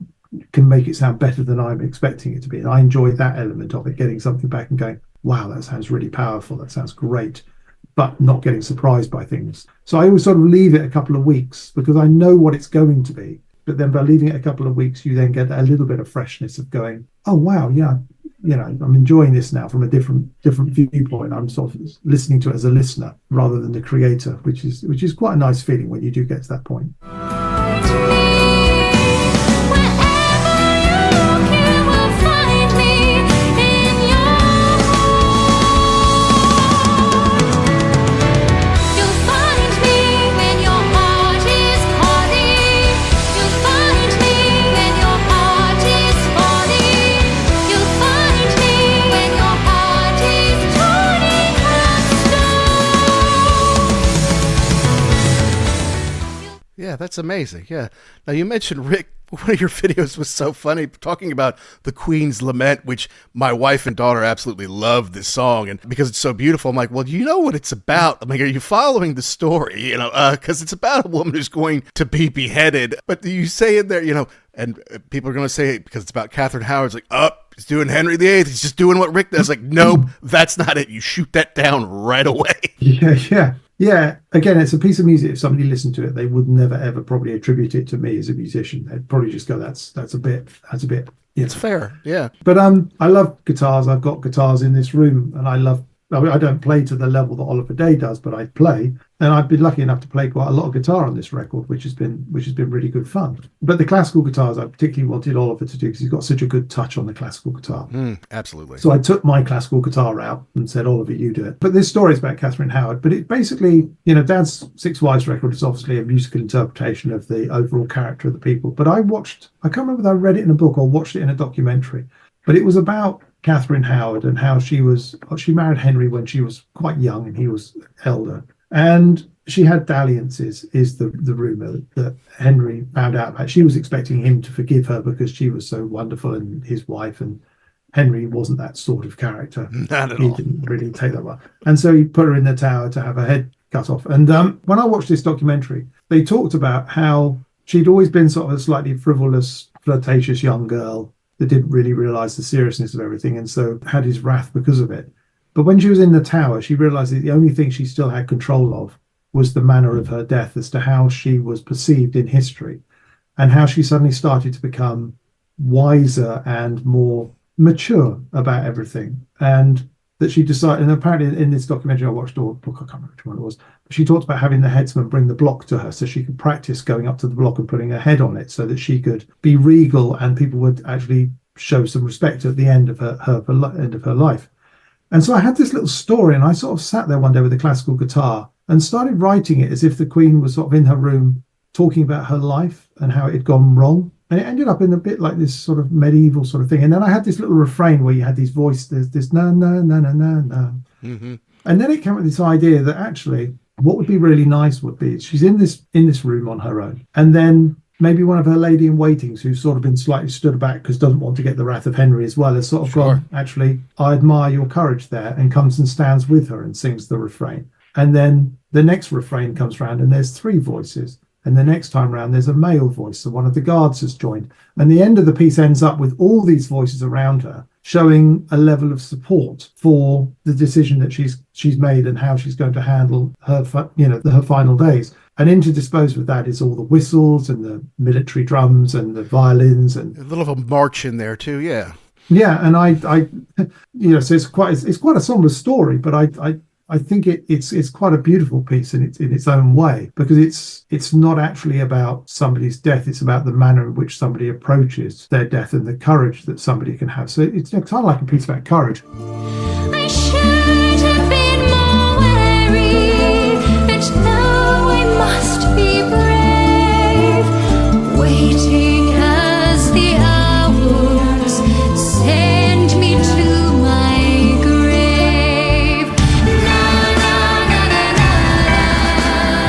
can make it sound better than I'm expecting it to be. And I enjoy that element of it, getting something back and going, wow, that sounds really powerful. That sounds great, but not getting surprised by things. So I always sort of leave it a couple of weeks, because I know what it's going to be. But then by leaving it a couple of weeks, you then get a little bit of freshness of going, oh, wow, yeah, you know, I'm enjoying this now from a different viewpoint. I'm sort of listening to it as a listener rather than the creator, which is quite a nice feeling when you do get to that point. Yeah, that's amazing. Yeah. Now, you mentioned, Rick, one of your videos was so funny, talking about the Queen's Lament, which my wife and daughter absolutely love this song. And because it's so beautiful, I'm like, well, you know what it's about? I'm like, are you following the story? You know, because it's about a woman who's going to be beheaded. But you say in there, you know, and people are going to say it because it's about Catherine Howard. It's like, oh, he's doing Henry VIII. He's just doing what Rick does. Like, nope, that's not it. You shoot that down right away. Yeah. Again, it's a piece of music. If somebody listened to it, they would never ever probably attribute it to me as a musician. They'd probably just go, that's a bit. It's fair, yeah. But I love guitars. I've got guitars in this room, and I don't play to the level that Oliver Day does, but I play, and I've been lucky enough to play quite a lot of guitar on this record, which has been really good fun. But the classical guitars, I particularly wanted Oliver to do, because he's got such a good touch on the classical guitar. Absolutely. So I took my classical guitar out and said, Oliver, you do it. But this story is about Catherine Howard. But it basically, you know, Dad's Six Wives record is obviously a musical interpretation of the overall character of the people. But I can't remember whether I read it in a book or watched it in a documentary, but it was about Catherine Howard and how she married Henry when she was quite young and he was elder. And she had dalliances, is the rumor that Henry found out about. She was expecting him to forgive her because she was so wonderful and his wife, and Henry wasn't that sort of character. Not at all. He didn't really take that well. And so he put her in the tower to have her head cut off. And when I watched this documentary, they talked about how she'd always been sort of a slightly frivolous, flirtatious young girl that didn't really realize the seriousness of everything, and so had his wrath because of it. But when she was in the tower, she realized that the only thing she still had control of was the manner of her death, as to how she was perceived in history, and how she suddenly started to become wiser and more mature about everything. And that she decided, and apparently in this documentary I watched, or book, I can't remember which one it was, but she talked about having the headsman bring the block to her so she could practice going up to the block and putting her head on it so that she could be regal and people would actually show some respect at the end of her end of her life. And so I had this little story, and I sort of sat there one day with a classical guitar and started writing it as if the Queen was sort of in her room talking about her life and how it had gone wrong. And it ended up in a bit like this sort of medieval sort of thing. And then I had this little refrain where you had these voices, this no, no, no, no, no, no. Mm-hmm. And then it came with this idea that actually what would be really nice would be she's in this room on her own. And then maybe one of her lady in waitings who's sort of been slightly stood back because doesn't want to get the wrath of Henry as well has sort of gone, actually, I admire your courage there, and comes and stands with her and sings the refrain. And then the next refrain comes round and there's three voices. And the next time round, there's a male voice. So one of the guards has joined. And the end of the piece ends up with all these voices around her showing a level of support for the decision that she's made and how she's going to handle her final days. And interspersed with that is all the whistles and the military drums and the violins and a little of a march in there too. Yeah. Yeah. And I so it's quite a somber story, but I think it's quite a beautiful piece in its own way, because it's not actually about somebody's death. It's about the manner in which somebody approaches their death and the courage that somebody can have. So it's kind of like a piece about courage. I should have been more wary, but now I must be brave, waiting as the hours send me to my grave. Na, na, na, na, na, na, na,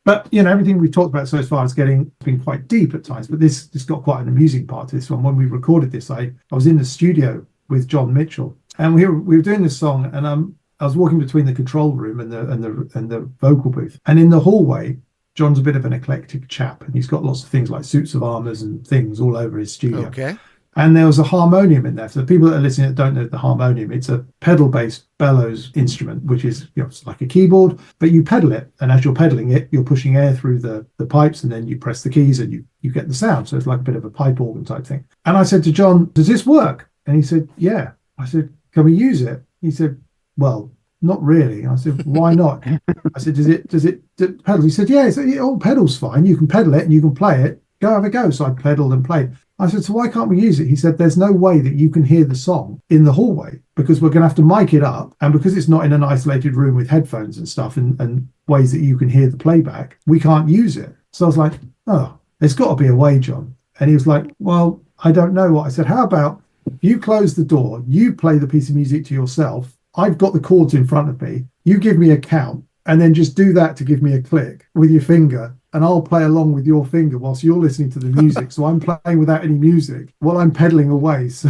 But everything we've talked about so far is been quite deep at times. But this got quite an amusing part to this one. When we recorded this, I was in the studio with John Mitchell, and we were doing this song, and I was walking between the control room and the vocal booth, and in the hallway, John's a bit of an eclectic chap, and he's got lots of things like suits of armours and things all over his studio. Okay. And there was a harmonium in there. For the people that are listening that don't know the harmonium, it's a pedal-based bellows instrument, which is it's like a keyboard, but you pedal it. And as you're pedaling it, you're pushing air through the pipes, and then you press the keys and you get the sound. So it's like a bit of a pipe organ type thing. And I said to John, does this work? And he said, yeah. I said, can we use it? He said, well, not really. And I said, why not? I said, does it pedal? He said, yeah. He said, oh, pedal's fine. You can pedal it and you can play it. Go have a go. So I pedaled and played. I said, so why can't we use it? He said, there's no way that you can hear the song in the hallway, because we're going to have to mic it up. And because it's not in an isolated room with headphones and stuff and ways that you can hear the playback, we can't use it. So I was like, oh, there's got to be a way, John. And he was like, well, I don't know what. I said, how about you close the door, you play the piece of music to yourself. I've got the chords in front of me. You give me a count, and then just do that to give me a click with your finger. And I'll play along with your finger whilst you're listening to the music. So I'm playing without any music while I'm pedaling away. So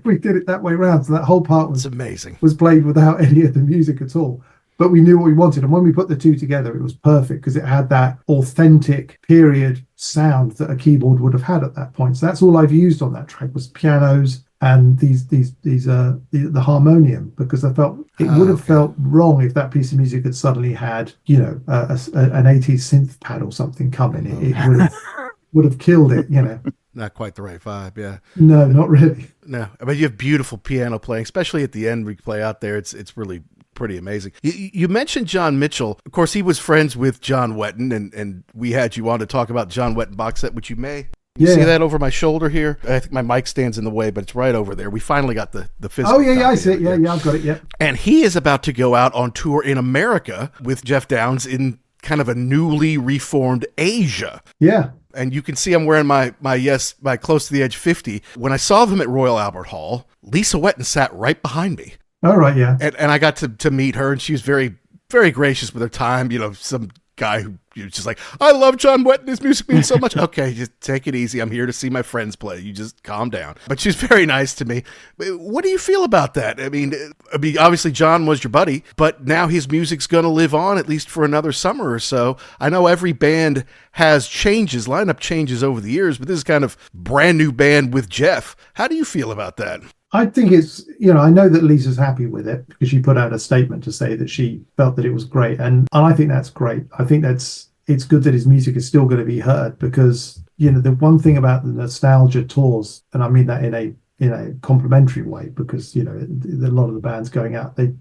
we did it that way around. So that whole part was amazing. Was played without any of the music at all. But we knew what we wanted. And when we put the two together, it was perfect, because it had that authentic period sound that a keyboard would have had at that point. So that's all I've used on that track was pianos and the harmonium, because I felt it would have felt wrong if that piece of music had suddenly had an 80s synth pad or something coming. It would have killed it. Not quite the right vibe. Yeah. No, not really. No, but you have beautiful piano playing, especially at the end we play out there. It's really pretty amazing. You mentioned John Mitchell. Of course, he was friends with John Wetton, and we had you on to talk about John Wetton box set, which you may. You see that over my shoulder here? I think my mic stands in the way, but it's right over there. We finally got the physical. Oh, yeah, I see it. Yeah, I've got it, yeah. And he is about to go out on tour in America with Jeff Downes in kind of a newly reformed Asia. Yeah. And you can see I'm wearing my Close to the Edge 50. When I saw them at Royal Albert Hall, Lisa Wetton sat right behind me. All right, yeah. And I got to meet her, and she was very, very gracious with her time. Some guy who just like, I love John Wetton, his music means so much. Okay, just take it easy. I'm here to see my friends play. You just calm down. But she's very nice to me. What do you feel about that? I mean, obviously John was your buddy, but now his music's going to live on at least for another summer or so. I know every band has lineup changes over the years, but this is kind of brand new band with Jeff. How do you feel about that? I think it's, I know that Lisa's happy with it, because she put out a statement to say that she felt that it was great. And I think that's great. I think it's good that his music is still going to be heard, because, you know, the one thing about the nostalgia tours, and I mean that in a complimentary way, because, you know, a lot of the bands going out, they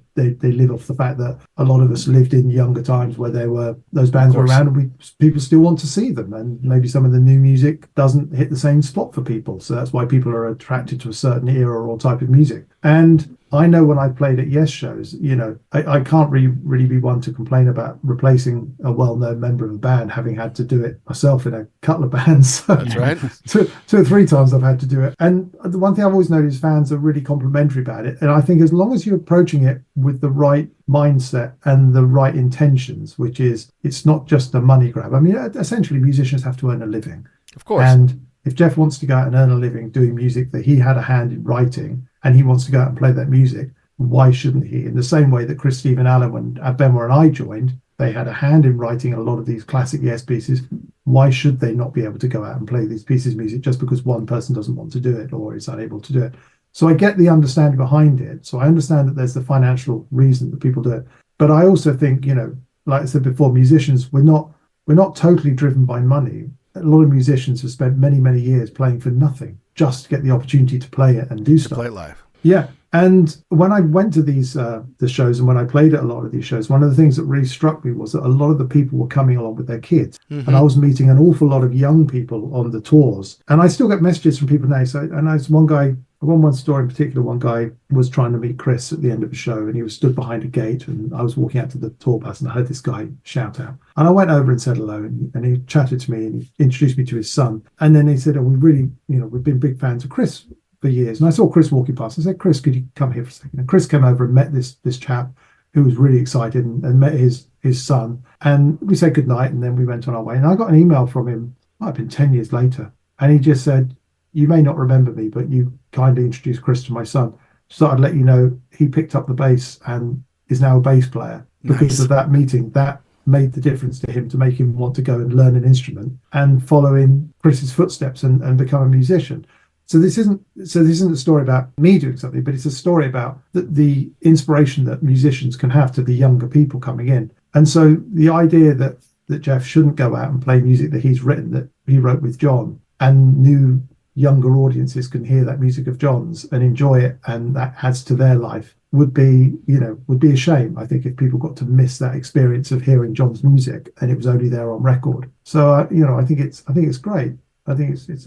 live off the fact that a lot of us lived in younger times where those bands were around, and people still want to see them, and maybe some of the new music doesn't hit the same spot for people, so that's why people are attracted to a certain era or type of music. And I know when I played at Yes shows, you know, I can't really be one to complain about replacing a well-known member of a band, having had to do it myself in a couple of bands. That's right. two or three times I've had to do it. And the one thing I've always noticed, fans are really complimentary about it. And I think as long as you're approaching it with the right mindset and the right intentions, which is, it's not just a money grab. I mean, essentially musicians have to earn a living. Of course. And if Jeff wants to go out and earn a living doing music that he had a hand in writing, and he wants to go out and play that music, why shouldn't he? In the same way that Chris, Steve and Alan, when Benoit and I joined, they had a hand in writing a lot of these classic Yes pieces. Why should they not be able to go out and play these pieces of music just because one person doesn't want to do it or is unable to do it? So I get the understanding behind it. So I understand that there's the financial reason that people do it. But I also think, you know, like I said before, musicians, we're not totally driven by money. A lot of musicians have spent many, many years playing for nothing, just to get the opportunity to play it and do stuff. Play it live. Yeah. And when I went to these the shows, and when I played at a lot of these shows, one of the things that really struck me was that a lot of the people were coming along with their kids. Mm-hmm. And I was meeting an awful lot of young people on the tours. And I still get messages from people now. And I was one story in particular, one guy was trying to meet Chris at the end of a show, and he was stood behind a gate, and I was walking out to the tour bus, and I heard this guy shout out. And I went over and said hello, and he chatted to me, and he introduced me to his son. And then he said, oh, we've been big fans of Chris for years. And I saw Chris walking past. I said, Chris, could you come here for a second? And Chris came over and met this chap who was really excited, and met his son. And we said goodnight, and then we went on our way. And I got an email from him, might have been 10 years later. And he just said, you may not remember me, but you kindly introduced Chris to my son. So I'd let you know he picked up the bass and is now a bass player. Because of that meeting. That made the difference to him, to make him want to go and learn an instrument and follow in Chris's footsteps and become a musician. So this isn't a story about me doing something, but it's a story about the inspiration that musicians can have to the younger people coming in. And so the idea that Jeff shouldn't go out and play music that he's written, that he wrote with John, and new younger audiences can hear that music of John's and enjoy it, and that adds to their life, would be a shame, I think, if people got to miss that experience of hearing John's music and it was only there on record. So I think it's great. I think it's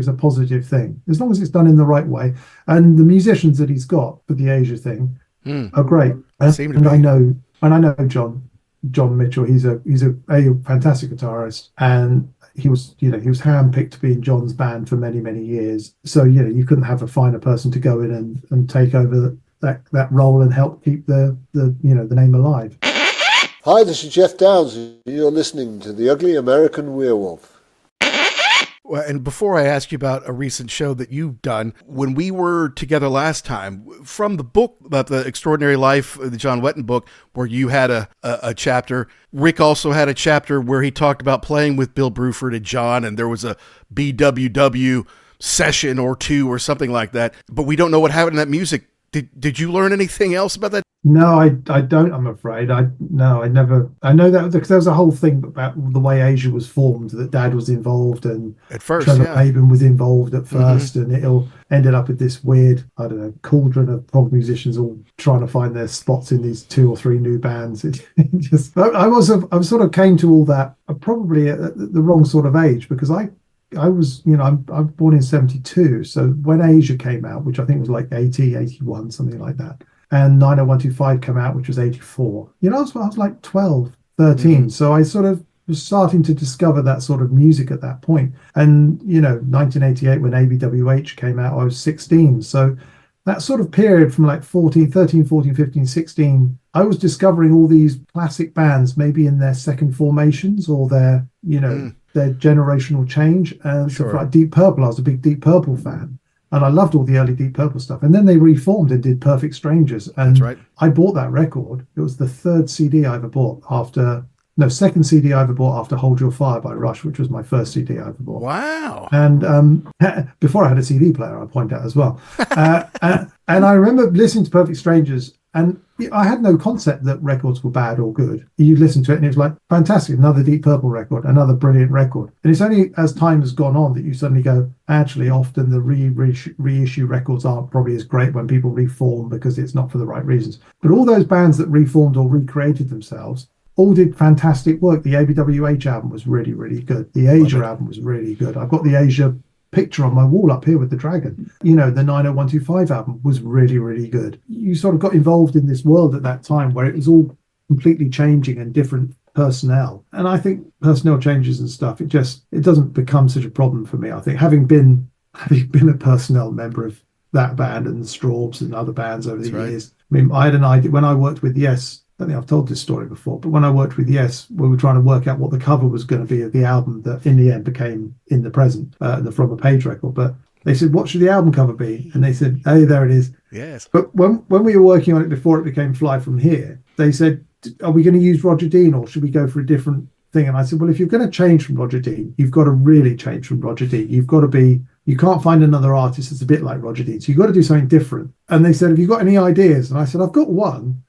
a positive thing, as long as it's done in the right way. And the musicians that he's got for the Asia thing are great. And I know John Mitchell. He's a fantastic guitarist, and he was handpicked to be in John's band for many, many years. So you couldn't have a finer person to go in and take over that role and help keep the name alive. Hi, this is Jeff Downs. You're listening to The Ugly American Werewolf. Well, and before I ask you about a recent show that you've done, when we were together last time, from the book about the Extraordinary Life, the John Wetton book, where you had a chapter, Rick also had a chapter where he talked about playing with Bill Bruford and John, and there was a BWW session or two or something like that, but we don't know what happened in that music. Did you learn anything else about that? No, I don't, I'm afraid. I never. I know that because there was a whole thing about the way Asia was formed, that Dad was involved and at first, Trevor Paben was involved at first, and it all ended up with this weird, I don't know, cauldron of prog musicians all trying to find their spots in these 2 or 3 new bands. I sort of came to all that probably at the wrong sort of age, because I was, I'm born in 72. So when Asia came out, which I think was like 80, 81, something like that, and 90125 came out, which was 84, I was like 12, 13. So I sort of was starting to discover that sort of music at that point. And, 1988, when ABWH came out, I was 16. So that sort of period from like 13, 14, 15, 16, I was discovering all these classic bands, maybe in their second formations or their, their generational change. And sure. So like Deep Purple, I was a big Deep Purple fan. And I loved all the early Deep Purple stuff. And then they reformed and did Perfect Strangers. And that's right. I bought that record. It was the third CD I ever bought second CD I ever bought after Hold Your Fire by Rush, which was my first CD I ever bought. Wow. And before I had a CD player, I point out as well. And I remember listening to Perfect Strangers, and I had no concept that records were bad or good. You listen to it and it was like, fantastic, another Deep Purple record, another brilliant record. And it's only as time has gone on that you suddenly go, actually, often the reissue records aren't probably as great when people reform because it's not for the right reasons. But all those bands that reformed or recreated themselves all did fantastic work. The ABWH album was really, really good. The Asia album was really good. I've got the Asia picture on my wall up here with the dragon. You know, the 90125 album was really, really good. You sort of got involved in this world at that time where it was all completely changing and different personnel. And I think personnel changes and stuff, it doesn't become such a problem for me. I think having been a personnel member of that band and the Strawbs and other bands over the years. I mean, I had an idea when I worked with Yes. I don't think I've told this story before, but when I worked with Yes, we were trying to work out what the cover was going to be of the album that in the end became In the Present, the From a Page record. But they said, what should the album cover be? And they said, hey, there it is. Yes. But when we were working on it before it became Fly From Here, they said, are we going to use Roger Dean or should we go for a different thing? And I said, well, if you're going to change from Roger Dean, you've got to really change from Roger Dean. You can't find another artist that's a bit like Roger Dean. So you've got to do something different. And they said, have you got any ideas? And I said, I've got one.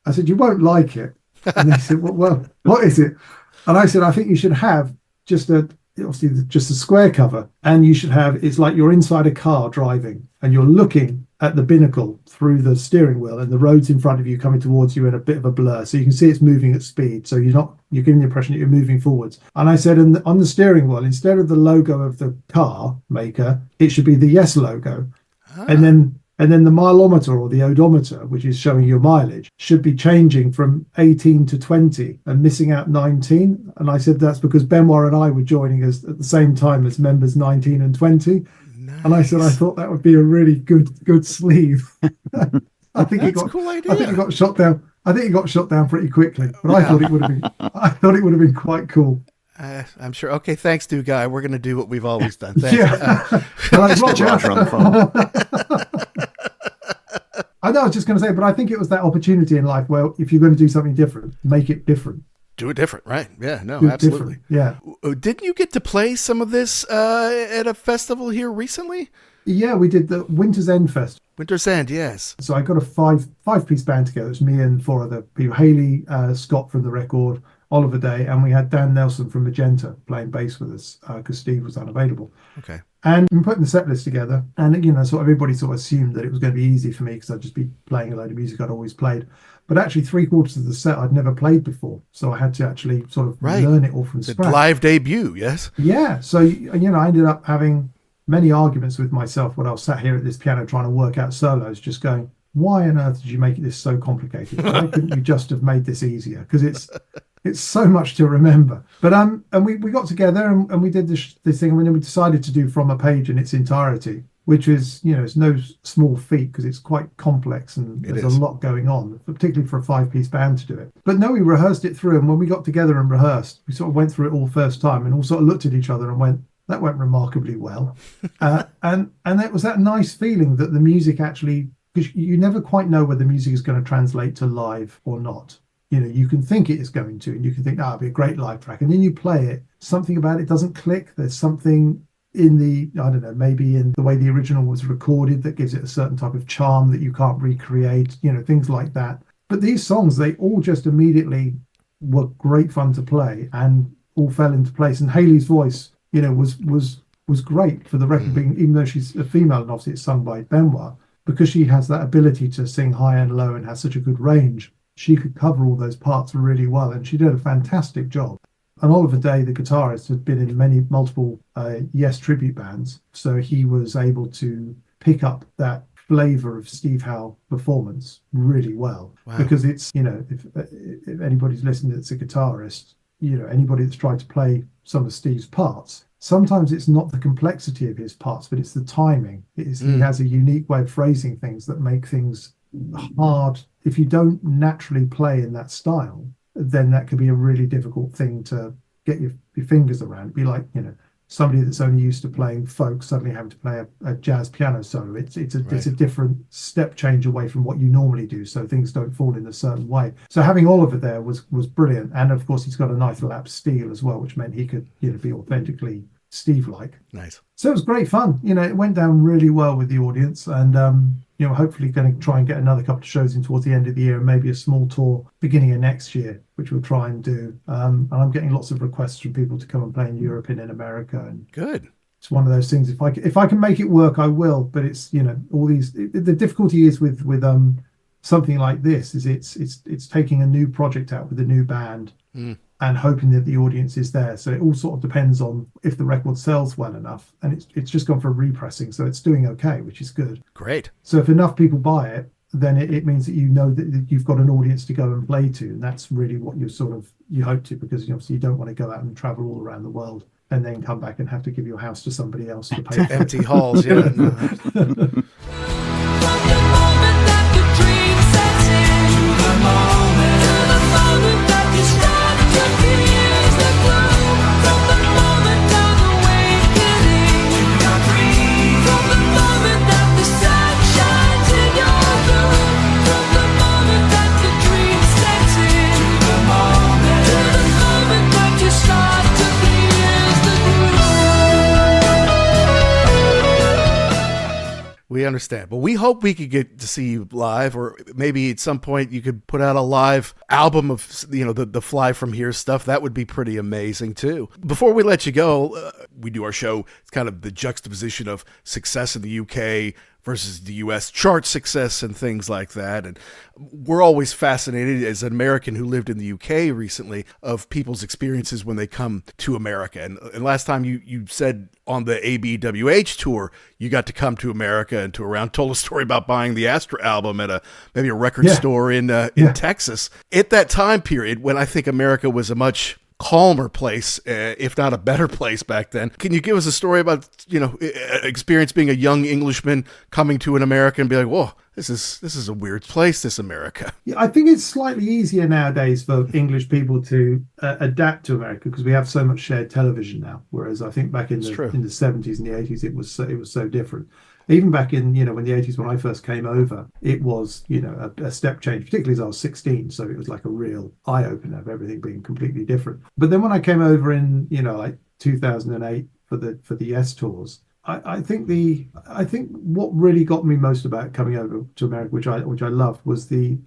I said, you won't like it. And they said, well, what is it? And I said, I think you should have just a square cover. And you should have, it's like you're inside a car driving and you're looking at the binnacle through the steering wheel and the road's in front of you coming towards you in a bit of a blur. So you can see it's moving at speed. So you're giving the impression that you're moving forwards. And I said, on the steering wheel, instead of the logo of the car maker, it should be the Yes logo. And then the mileometer or the odometer, which is showing your mileage, should be changing from 18 to 20 and missing out 19. And I said that's because Benoit and I were joining us at the same time as members 19 and 20. Nice. And I said I thought that would be a really good sleeve. I think it got cool idea. I think it got shot down. I think it got shot down pretty quickly. But I thought it would have been quite cool. I'm sure. Okay, thanks, Do Guy. We're going to do what we've always done. Thanks. Yeah. Roger on the phone. I know, I was just going to say, but I think it was that opportunity in life where if you're going to do something different, make it different. Do it different, right? Yeah, no, Do it absolutely. different. Yeah. Didn't you get to play some of this at a festival here recently? Yeah, we did the Winter's End Fest. Winter's End, yes. So I got a five-piece band together. It was me and four other people. Hayley, Scott from The Record, Oliver Day, and we had Dan Nelson from Magenta playing bass with us because Steve was unavailable. Okay. And we putting the set list together, and so everybody sort of assumed that it was going to be easy for me because I'd just be playing a load of music I'd always played. But actually, 3/4 of the set I'd never played before, so I had to actually sort of learn it all from scratch. Live debut, yes. Yeah. So I ended up having many arguments with myself when I was sat here at this piano trying to work out solos, just going, why on earth did you make this so complicated? Why couldn't you just have made this easier? Because it's so much to remember. But and we got together and we did this thing, and then we decided to do From a Page in its entirety, which is it's no small feat because it's quite complex and there's a lot going on, particularly for a 5-piece band to do it. But no, we rehearsed it through, and when we got together and rehearsed, we sort of went through it all first time and all sort of looked at each other and went, that went remarkably well. And it was that nice feeling that the music actually, because you never quite know whether music is going to translate to live or not. You can think it is going to, and you can think, it'll be a great live track. And then you play it, something about it doesn't click. There's something in maybe in the way the original was recorded that gives it a certain type of charm that you can't recreate, things like that. But these songs, they all just immediately were great fun to play and all fell into place. And Hayley's voice, was great for the record being, even though she's a female and obviously it's sung by Benoit, because she has that ability to sing high and low and has such a good range. She could cover all those parts really well, and she did a fantastic job. And Oliver Day, the guitarist, had been in multiple Yes tribute bands, so he was able to pick up that flavour of Steve Howe performance really well. Wow. Because it's, if anybody's listening that's a guitarist, anybody that's tried to play some of Steve's parts, sometimes it's not the complexity of his parts, but it's the timing. He has a unique way of phrasing things that make things hard. If you don't naturally play in that style, then that could be a really difficult thing to get your fingers around. It'd be like, somebody that's only used to playing folk suddenly having to play a jazz piano solo. It's a different step change away from what you normally do, so things don't fall in a certain way. So having Oliver there was brilliant, and of course he's got a nice lap steel as well, which meant he could be authentically Steve like. Nice. So it was great fun. It went down really well with the audience, and hopefully going to try and get another couple of shows in towards the end of the year, and maybe a small tour beginning of next year, which we'll try and do. And I'm getting lots of requests from people to come and play in Europe and in America. And good. It's one of those things. If I can make it work, I will. But it's all these. The difficulty is with something like this is it's taking a new project out with a new band. And hoping that the audience is there. So it all sort of depends on if the record sells well enough. And it's just gone for a repressing, so it's doing okay, which is good. Great. So if enough people buy it, then it means that that you've got an audience to go and play to. And that's really what you hope to, because obviously you don't want to go out and travel all around the world and then come back and have to give your house to somebody else to pay. Empty halls, yeah. We understand, but we hope we could get to see you live, or maybe at some point you could put out a live album of the Fly From Here stuff. That would be pretty amazing too. Before we let you go, we do our show. It's kind of the juxtaposition of success in the UK versus the US chart success and things like that. And we're always fascinated, as an American who lived in the UK recently, of people's experiences when they come to America. And last time you said on the ABWH tour, you got to come to America and told a story about buying the Astra album at maybe a record store in Texas. At that time period, when I think America was a much calmer place, if not a better place back then. Can you give us a story about, experience being a young Englishman coming to an America and be like, whoa, this is a weird place, this America? Yeah, I think it's slightly easier nowadays for English people to adapt to America, because we have so much shared television now. Whereas I think back in the 70s and the 80s, it was so different. Even back in, when the 80s, when I first came over, it was, a step change, particularly as I was 16. So it was like a real eye opener of everything being completely different. But then when I came over in, like 2008 for the Yes tours, I think what really got me most about coming over to America, which I loved, was the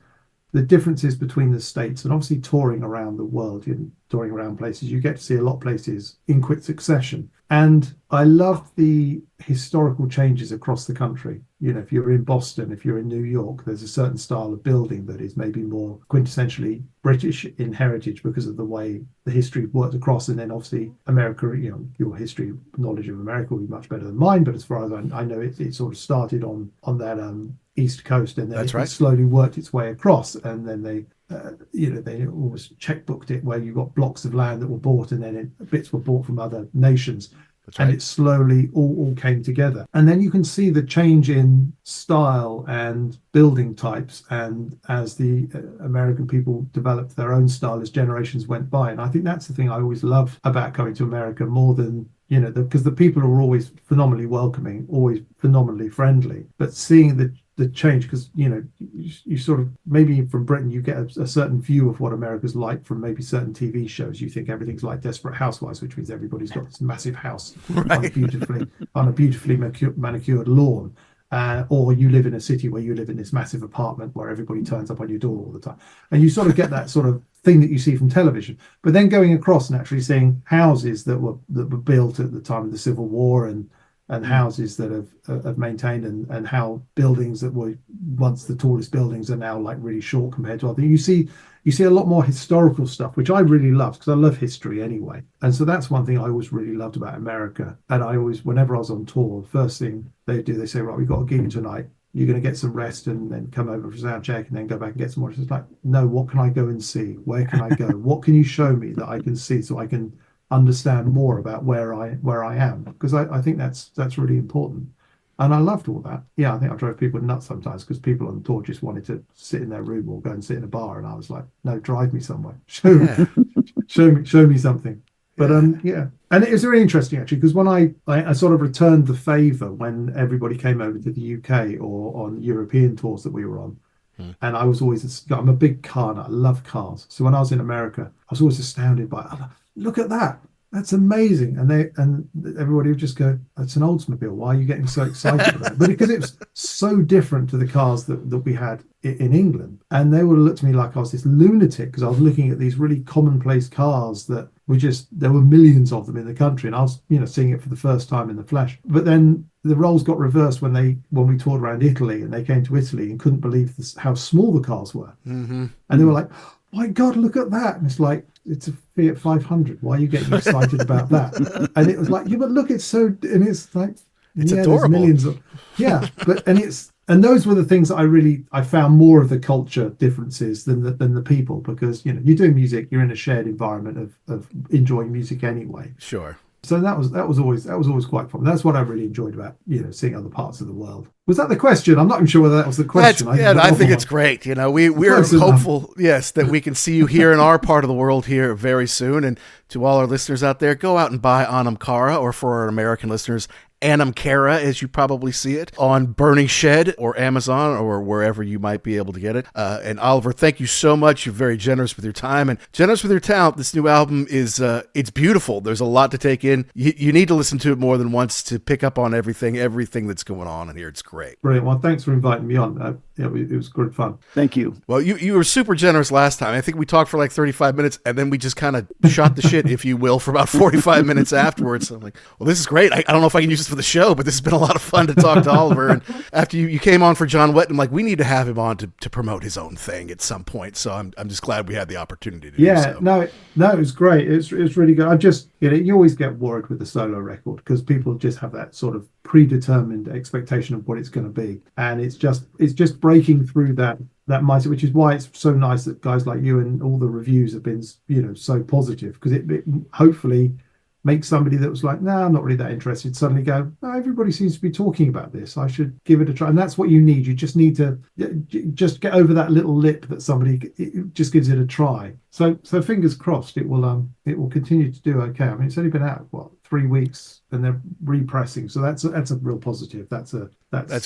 differences between the states, and obviously touring around the world, touring around places. You get to see a lot of places in quick succession. And I loved the historical changes across the country. If you're in Boston, if you're in New York, there's a certain style of building that is maybe more quintessentially British in heritage because of the way the history worked across. And then obviously America, your history knowledge of America will be much better than mine. But as far as I know, it sort of started on that East Coast, and then it slowly worked its way across. And then they always checkbooked it, where you got blocks of land that were bought, and then bits were bought from other nations. And it slowly all came together. And then you can see the change in style and building types, and as the American people developed their own style as generations went by. And I think that's the thing I always love about coming to America, more than because the people are always phenomenally welcoming, always phenomenally friendly. But seeing the change, because you sort of, maybe from Britain you get a certain view of what America's like from maybe certain TV shows. You think everything's like Desperate Housewives, which means everybody's got this massive house on a beautifully manicured lawn. Or you live in a city where you live in this massive apartment where everybody turns up on your door all the time. And you sort of get that sort of thing that you see from television. But then going across and actually seeing houses that were built at the time of the Civil War, and houses that have maintained, and how buildings that were once the tallest buildings are now like really short compared to other. You see a lot more historical stuff, which I really love, because I love history anyway. And so that's one thing I always really loved about America. And I always, whenever I was on tour, first thing they say, right, we've got a gig tonight. You're going to get some rest and then come over for sound check and then go back and get some more. It's like, no, what can I go and see? Where can I go? What can you show me that I can see, so I can understand more about where I am? Because I think that's really important. And I loved all that. Yeah, I think I drove people nuts sometimes, because people on tour just wanted to sit in their room or go and sit in a bar, and I was like, no, drive me somewhere. Show me something. But yeah. And it was very interesting actually, because when I sort of returned the favor when everybody came over to the UK or on European tours that we were on. And I was always, I'm a big car nut. I love cars. So when I was in America, I was always astounded by, look at that. that's amazing. And everybody would just go, that's an Oldsmobile. Why are you getting so excited about it? But because it was so different to the cars that we had in England. And they would have looked at me like I was this lunatic because I was looking at these really commonplace cars that were just, there were millions of them in the country. And I was, seeing it for the first time in the flesh. But then the roles got reversed when we toured around Italy, and they came to Italy and couldn't believe how small the cars were. Mm-hmm. And they were like, my God, look at that. And it's like, it's a Fiat 500. Why are you getting excited about that? And it was like, yeah, but look, it's so, and it's like, it's yeah, adorable. there's millions of, yeah, but, and those were the things that I found more of the culture differences than the people, because, you're doing music, you're in a shared environment of enjoying music anyway. Sure. So that was always quite fun. That's what I really enjoyed about, seeing other parts of the world. Was that the question? I'm not even sure whether that was the question. I think it's great. We're hopeful, yes, that we can see you here in our part of the world here very soon. And to all our listeners out there, go out and buy Anam Cara, or for our American listeners, Anam Cara, as you probably see it on Burning Shed or Amazon or wherever you might be able to get it. And Oliver, thank you so much. You're very generous with your time and generous with your talent. This new album is it's beautiful. There's a lot to take in. You need to listen to it more than once to pick up on everything that's going on in here. It's great. Brilliant. Well, thanks for inviting me on. It was good fun. Thank you. Well, you were super generous last time. I think we talked for like 35 minutes, and then we just kind of shot the shit, if you will, for about 45 minutes afterwards. So I'm like, well, this is great. I don't know if I can use this for the show, but this has been a lot of fun to talk to Oliver. And after you came on for John Wetton, I'm like, we need to have him on to promote his own thing at some point. So I'm just glad we had the opportunity to do so. No, it was great. It was really good. I just, you always get worried with the solo record because people just have that sort of predetermined expectation of what it's going to be, and it's just breaking through that mindset, which is why it's so nice that guys like you and all the reviews have been so positive, because it hopefully makes somebody that was like, nah, I'm not really that interested, suddenly go, oh, everybody seems to be talking about this, I should give it a try. And that's what you need. You just need to just get over that little lip that somebody just gives it a try. So fingers crossed it will continue to do okay. I mean, it's only been out 3 weeks, and they're repressing, so that's a real positive. That's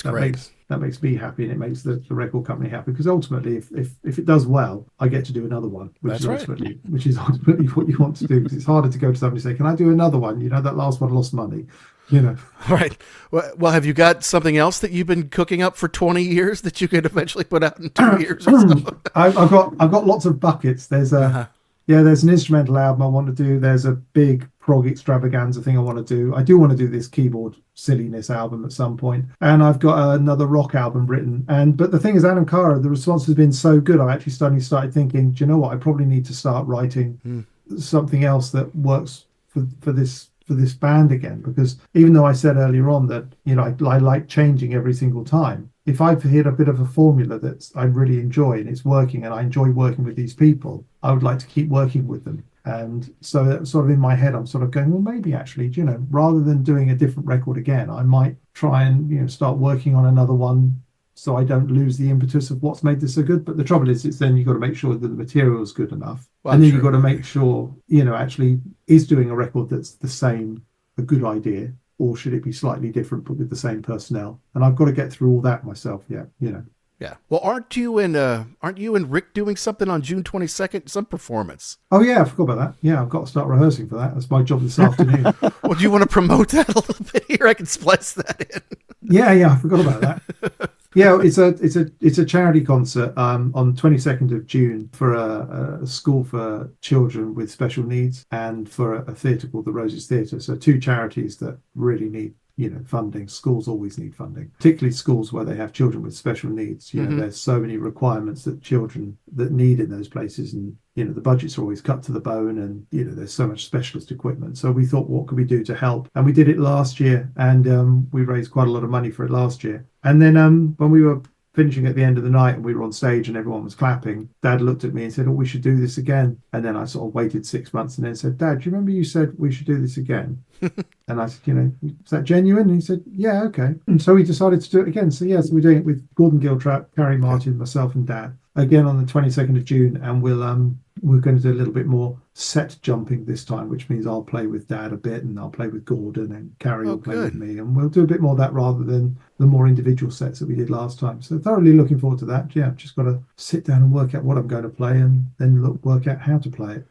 great. That makes me happy, and it makes the record company happy, because ultimately if it does well, I get to do another one, which is ultimately what you want to do, because it's harder to go to somebody and say, can I do another one? That last one lost money. Right. Well, have you got something else that you've been cooking up for 20 years that you could eventually put out in 2 years or so? I've got lots of buckets. There's there's an instrumental album I want to do. There's a big prog extravaganza thing I want to do. I do want to do this keyboard silliness album at some point, and I've got another rock album written. But the thing is, Anam Cara, the response has been so good, I actually suddenly started thinking, do you know what? I probably need to start writing something else that works for this band again, because even though I said earlier on that I like changing every single time, if I've hit a bit of a formula that I really enjoy and it's working, and I enjoy working with these people, I would like to keep working with them. And so that's sort of in my head, I'm sort of going, well, maybe actually, rather than doing a different record again, I might try and start working on another one, so I don't lose the impetus of what's made this so good. But the trouble is, it's then you've got to make sure that the material is good enough. Well, and then you've got to make sure, actually is doing a record that's the same a good idea, or should it be slightly different but with the same personnel? And I've got to get through all that myself. Yeah. Well, aren't you and Rick doing something on June 22nd? Some performance. Oh yeah, I forgot about that. Yeah, I've got to start rehearsing for that. That's my job this afternoon. Well, do you want to promote that a little bit here? I can splice that in. Yeah, I forgot about that. Yeah, it's a charity concert on 22nd of June for a school for children with special needs, and for a theatre called the Roses Theatre. So two charities that really need funding. Schools always need funding, particularly schools where they have children with special needs. There's so many requirements that children that need in those places, and the budgets are always cut to the bone, and there's so much specialist equipment. So we thought, what could we do to help? And we did it last year, and we raised quite a lot of money for it last year. And then when we were finishing at the end of the night and we were on stage and everyone was clapping, Dad looked at me and said, oh, we should do this again. And then I sort of waited 6 months and then said, Dad, do you remember you said we should do this again? And I said, is that genuine? And he said, yeah, okay. And so we decided to do it again. So we're doing it with Gordon Giltrap, Carrie Martin, myself and Dad, again on the 22nd of June. And we're going to do a little bit more set jumping this time, which means I'll play with Dad a bit, and I'll play with Gordon, and Carrie will play with me, and we'll do a bit more of that rather than the more individual sets that we did last time. So thoroughly looking forward to that. Yeah, I've just got to sit down and work out what I'm going to play, and then work out how to play it.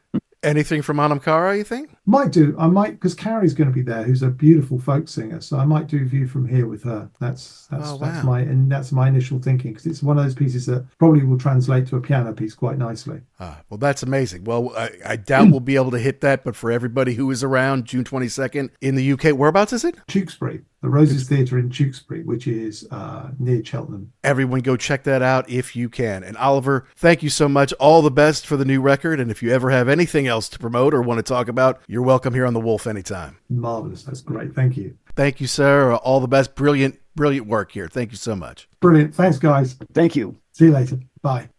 Anything from Anam Cara, you think? Might do. I might, because Carrie's going to be there, who's a beautiful folk singer. So I might do View from Here with her. That's my initial thinking, because it's one of those pieces that probably will translate to a piano piece quite nicely. Well, that's amazing. Well, I doubt we'll be able to hit that, but for everybody who is around June 22nd in the UK, whereabouts is it? Tewkesbury, the Roses Theatre in Tewkesbury, which is near Cheltenham. Everyone go check that out if you can. And Oliver, thank you so much. All the best for the new record. And if you ever have anything else to promote or want to talk about, you're welcome here on The Wolf anytime. Marvelous. That's great. Thank you. Thank you, sir. All the best. Brilliant work here. Thank you so much. Brilliant. Thanks, guys. Thank you. See you later. Bye.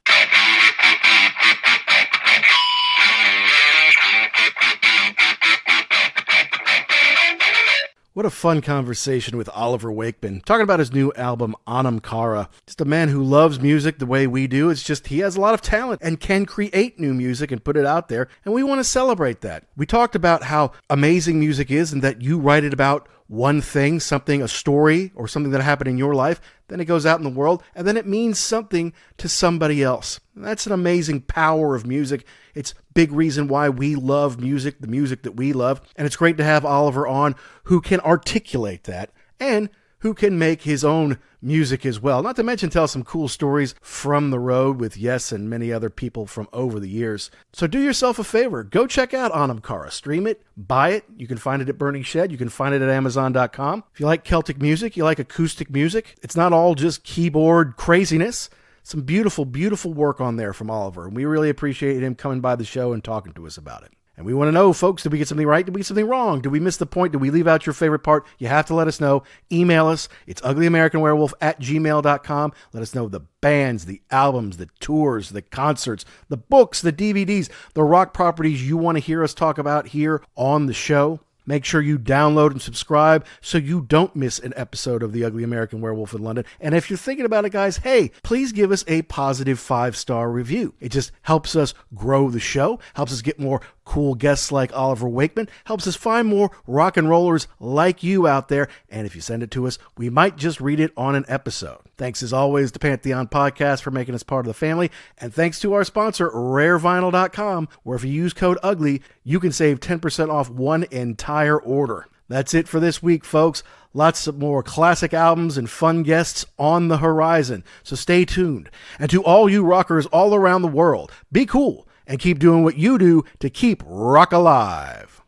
What a fun conversation with Oliver Wakeman, talking about his new album, Anam Cara. Just a man who loves music the way we do. It's just he has a lot of talent and can create new music and put it out there, and we want to celebrate that. We talked about how amazing music is and that you write it about one thing, something, a story, or something that happened in your life, then it goes out in the world, and then it means something to somebody else. That's an amazing power of music. It's a big reason why we love music, the music that we love, and it's great to have Oliver on who can articulate that and who can make his own music as well. Not to mention tell some cool stories from the road with Yes and many other people from over the years. So do yourself a favor. Go check out Anam Cara. Stream it. Buy it. You can find it at Burning Shed. You can find it at Amazon.com. If you like Celtic music, you like acoustic music, it's not all just keyboard craziness. Some beautiful, beautiful work on there from Oliver. And we really appreciate him coming by the show and talking to us about it. And we want to know, folks, did we get something right? Did we get something wrong? Did we miss the point? Did we leave out your favorite part? You have to let us know. Email us. It's uglyamericanwerewolf@gmail.com. Let us know the bands, the albums, the tours, the concerts, the books, the DVDs, the rock properties you want to hear us talk about here on the show. Make sure you download and subscribe so you don't miss an episode of The Ugly American Werewolf in London. And if you're thinking about it, guys, hey, please give us a positive 5-star review. It just helps us grow the show, helps us get more cool guests like Oliver Wakeman, helps us find more rock and rollers like you out there. And if you send it to us, we might just read it on an episode. Thanks as always to Pantheon Podcast for making us part of the family. And thanks to our sponsor, rarevinyl.com, where if you use code UGLY, you can save 10% off one entire order. That's it for this week, folks. Lots of more classic albums and fun guests on the horizon. So stay tuned. And to all you rockers all around the world, be cool and keep doing what you do to keep rock alive.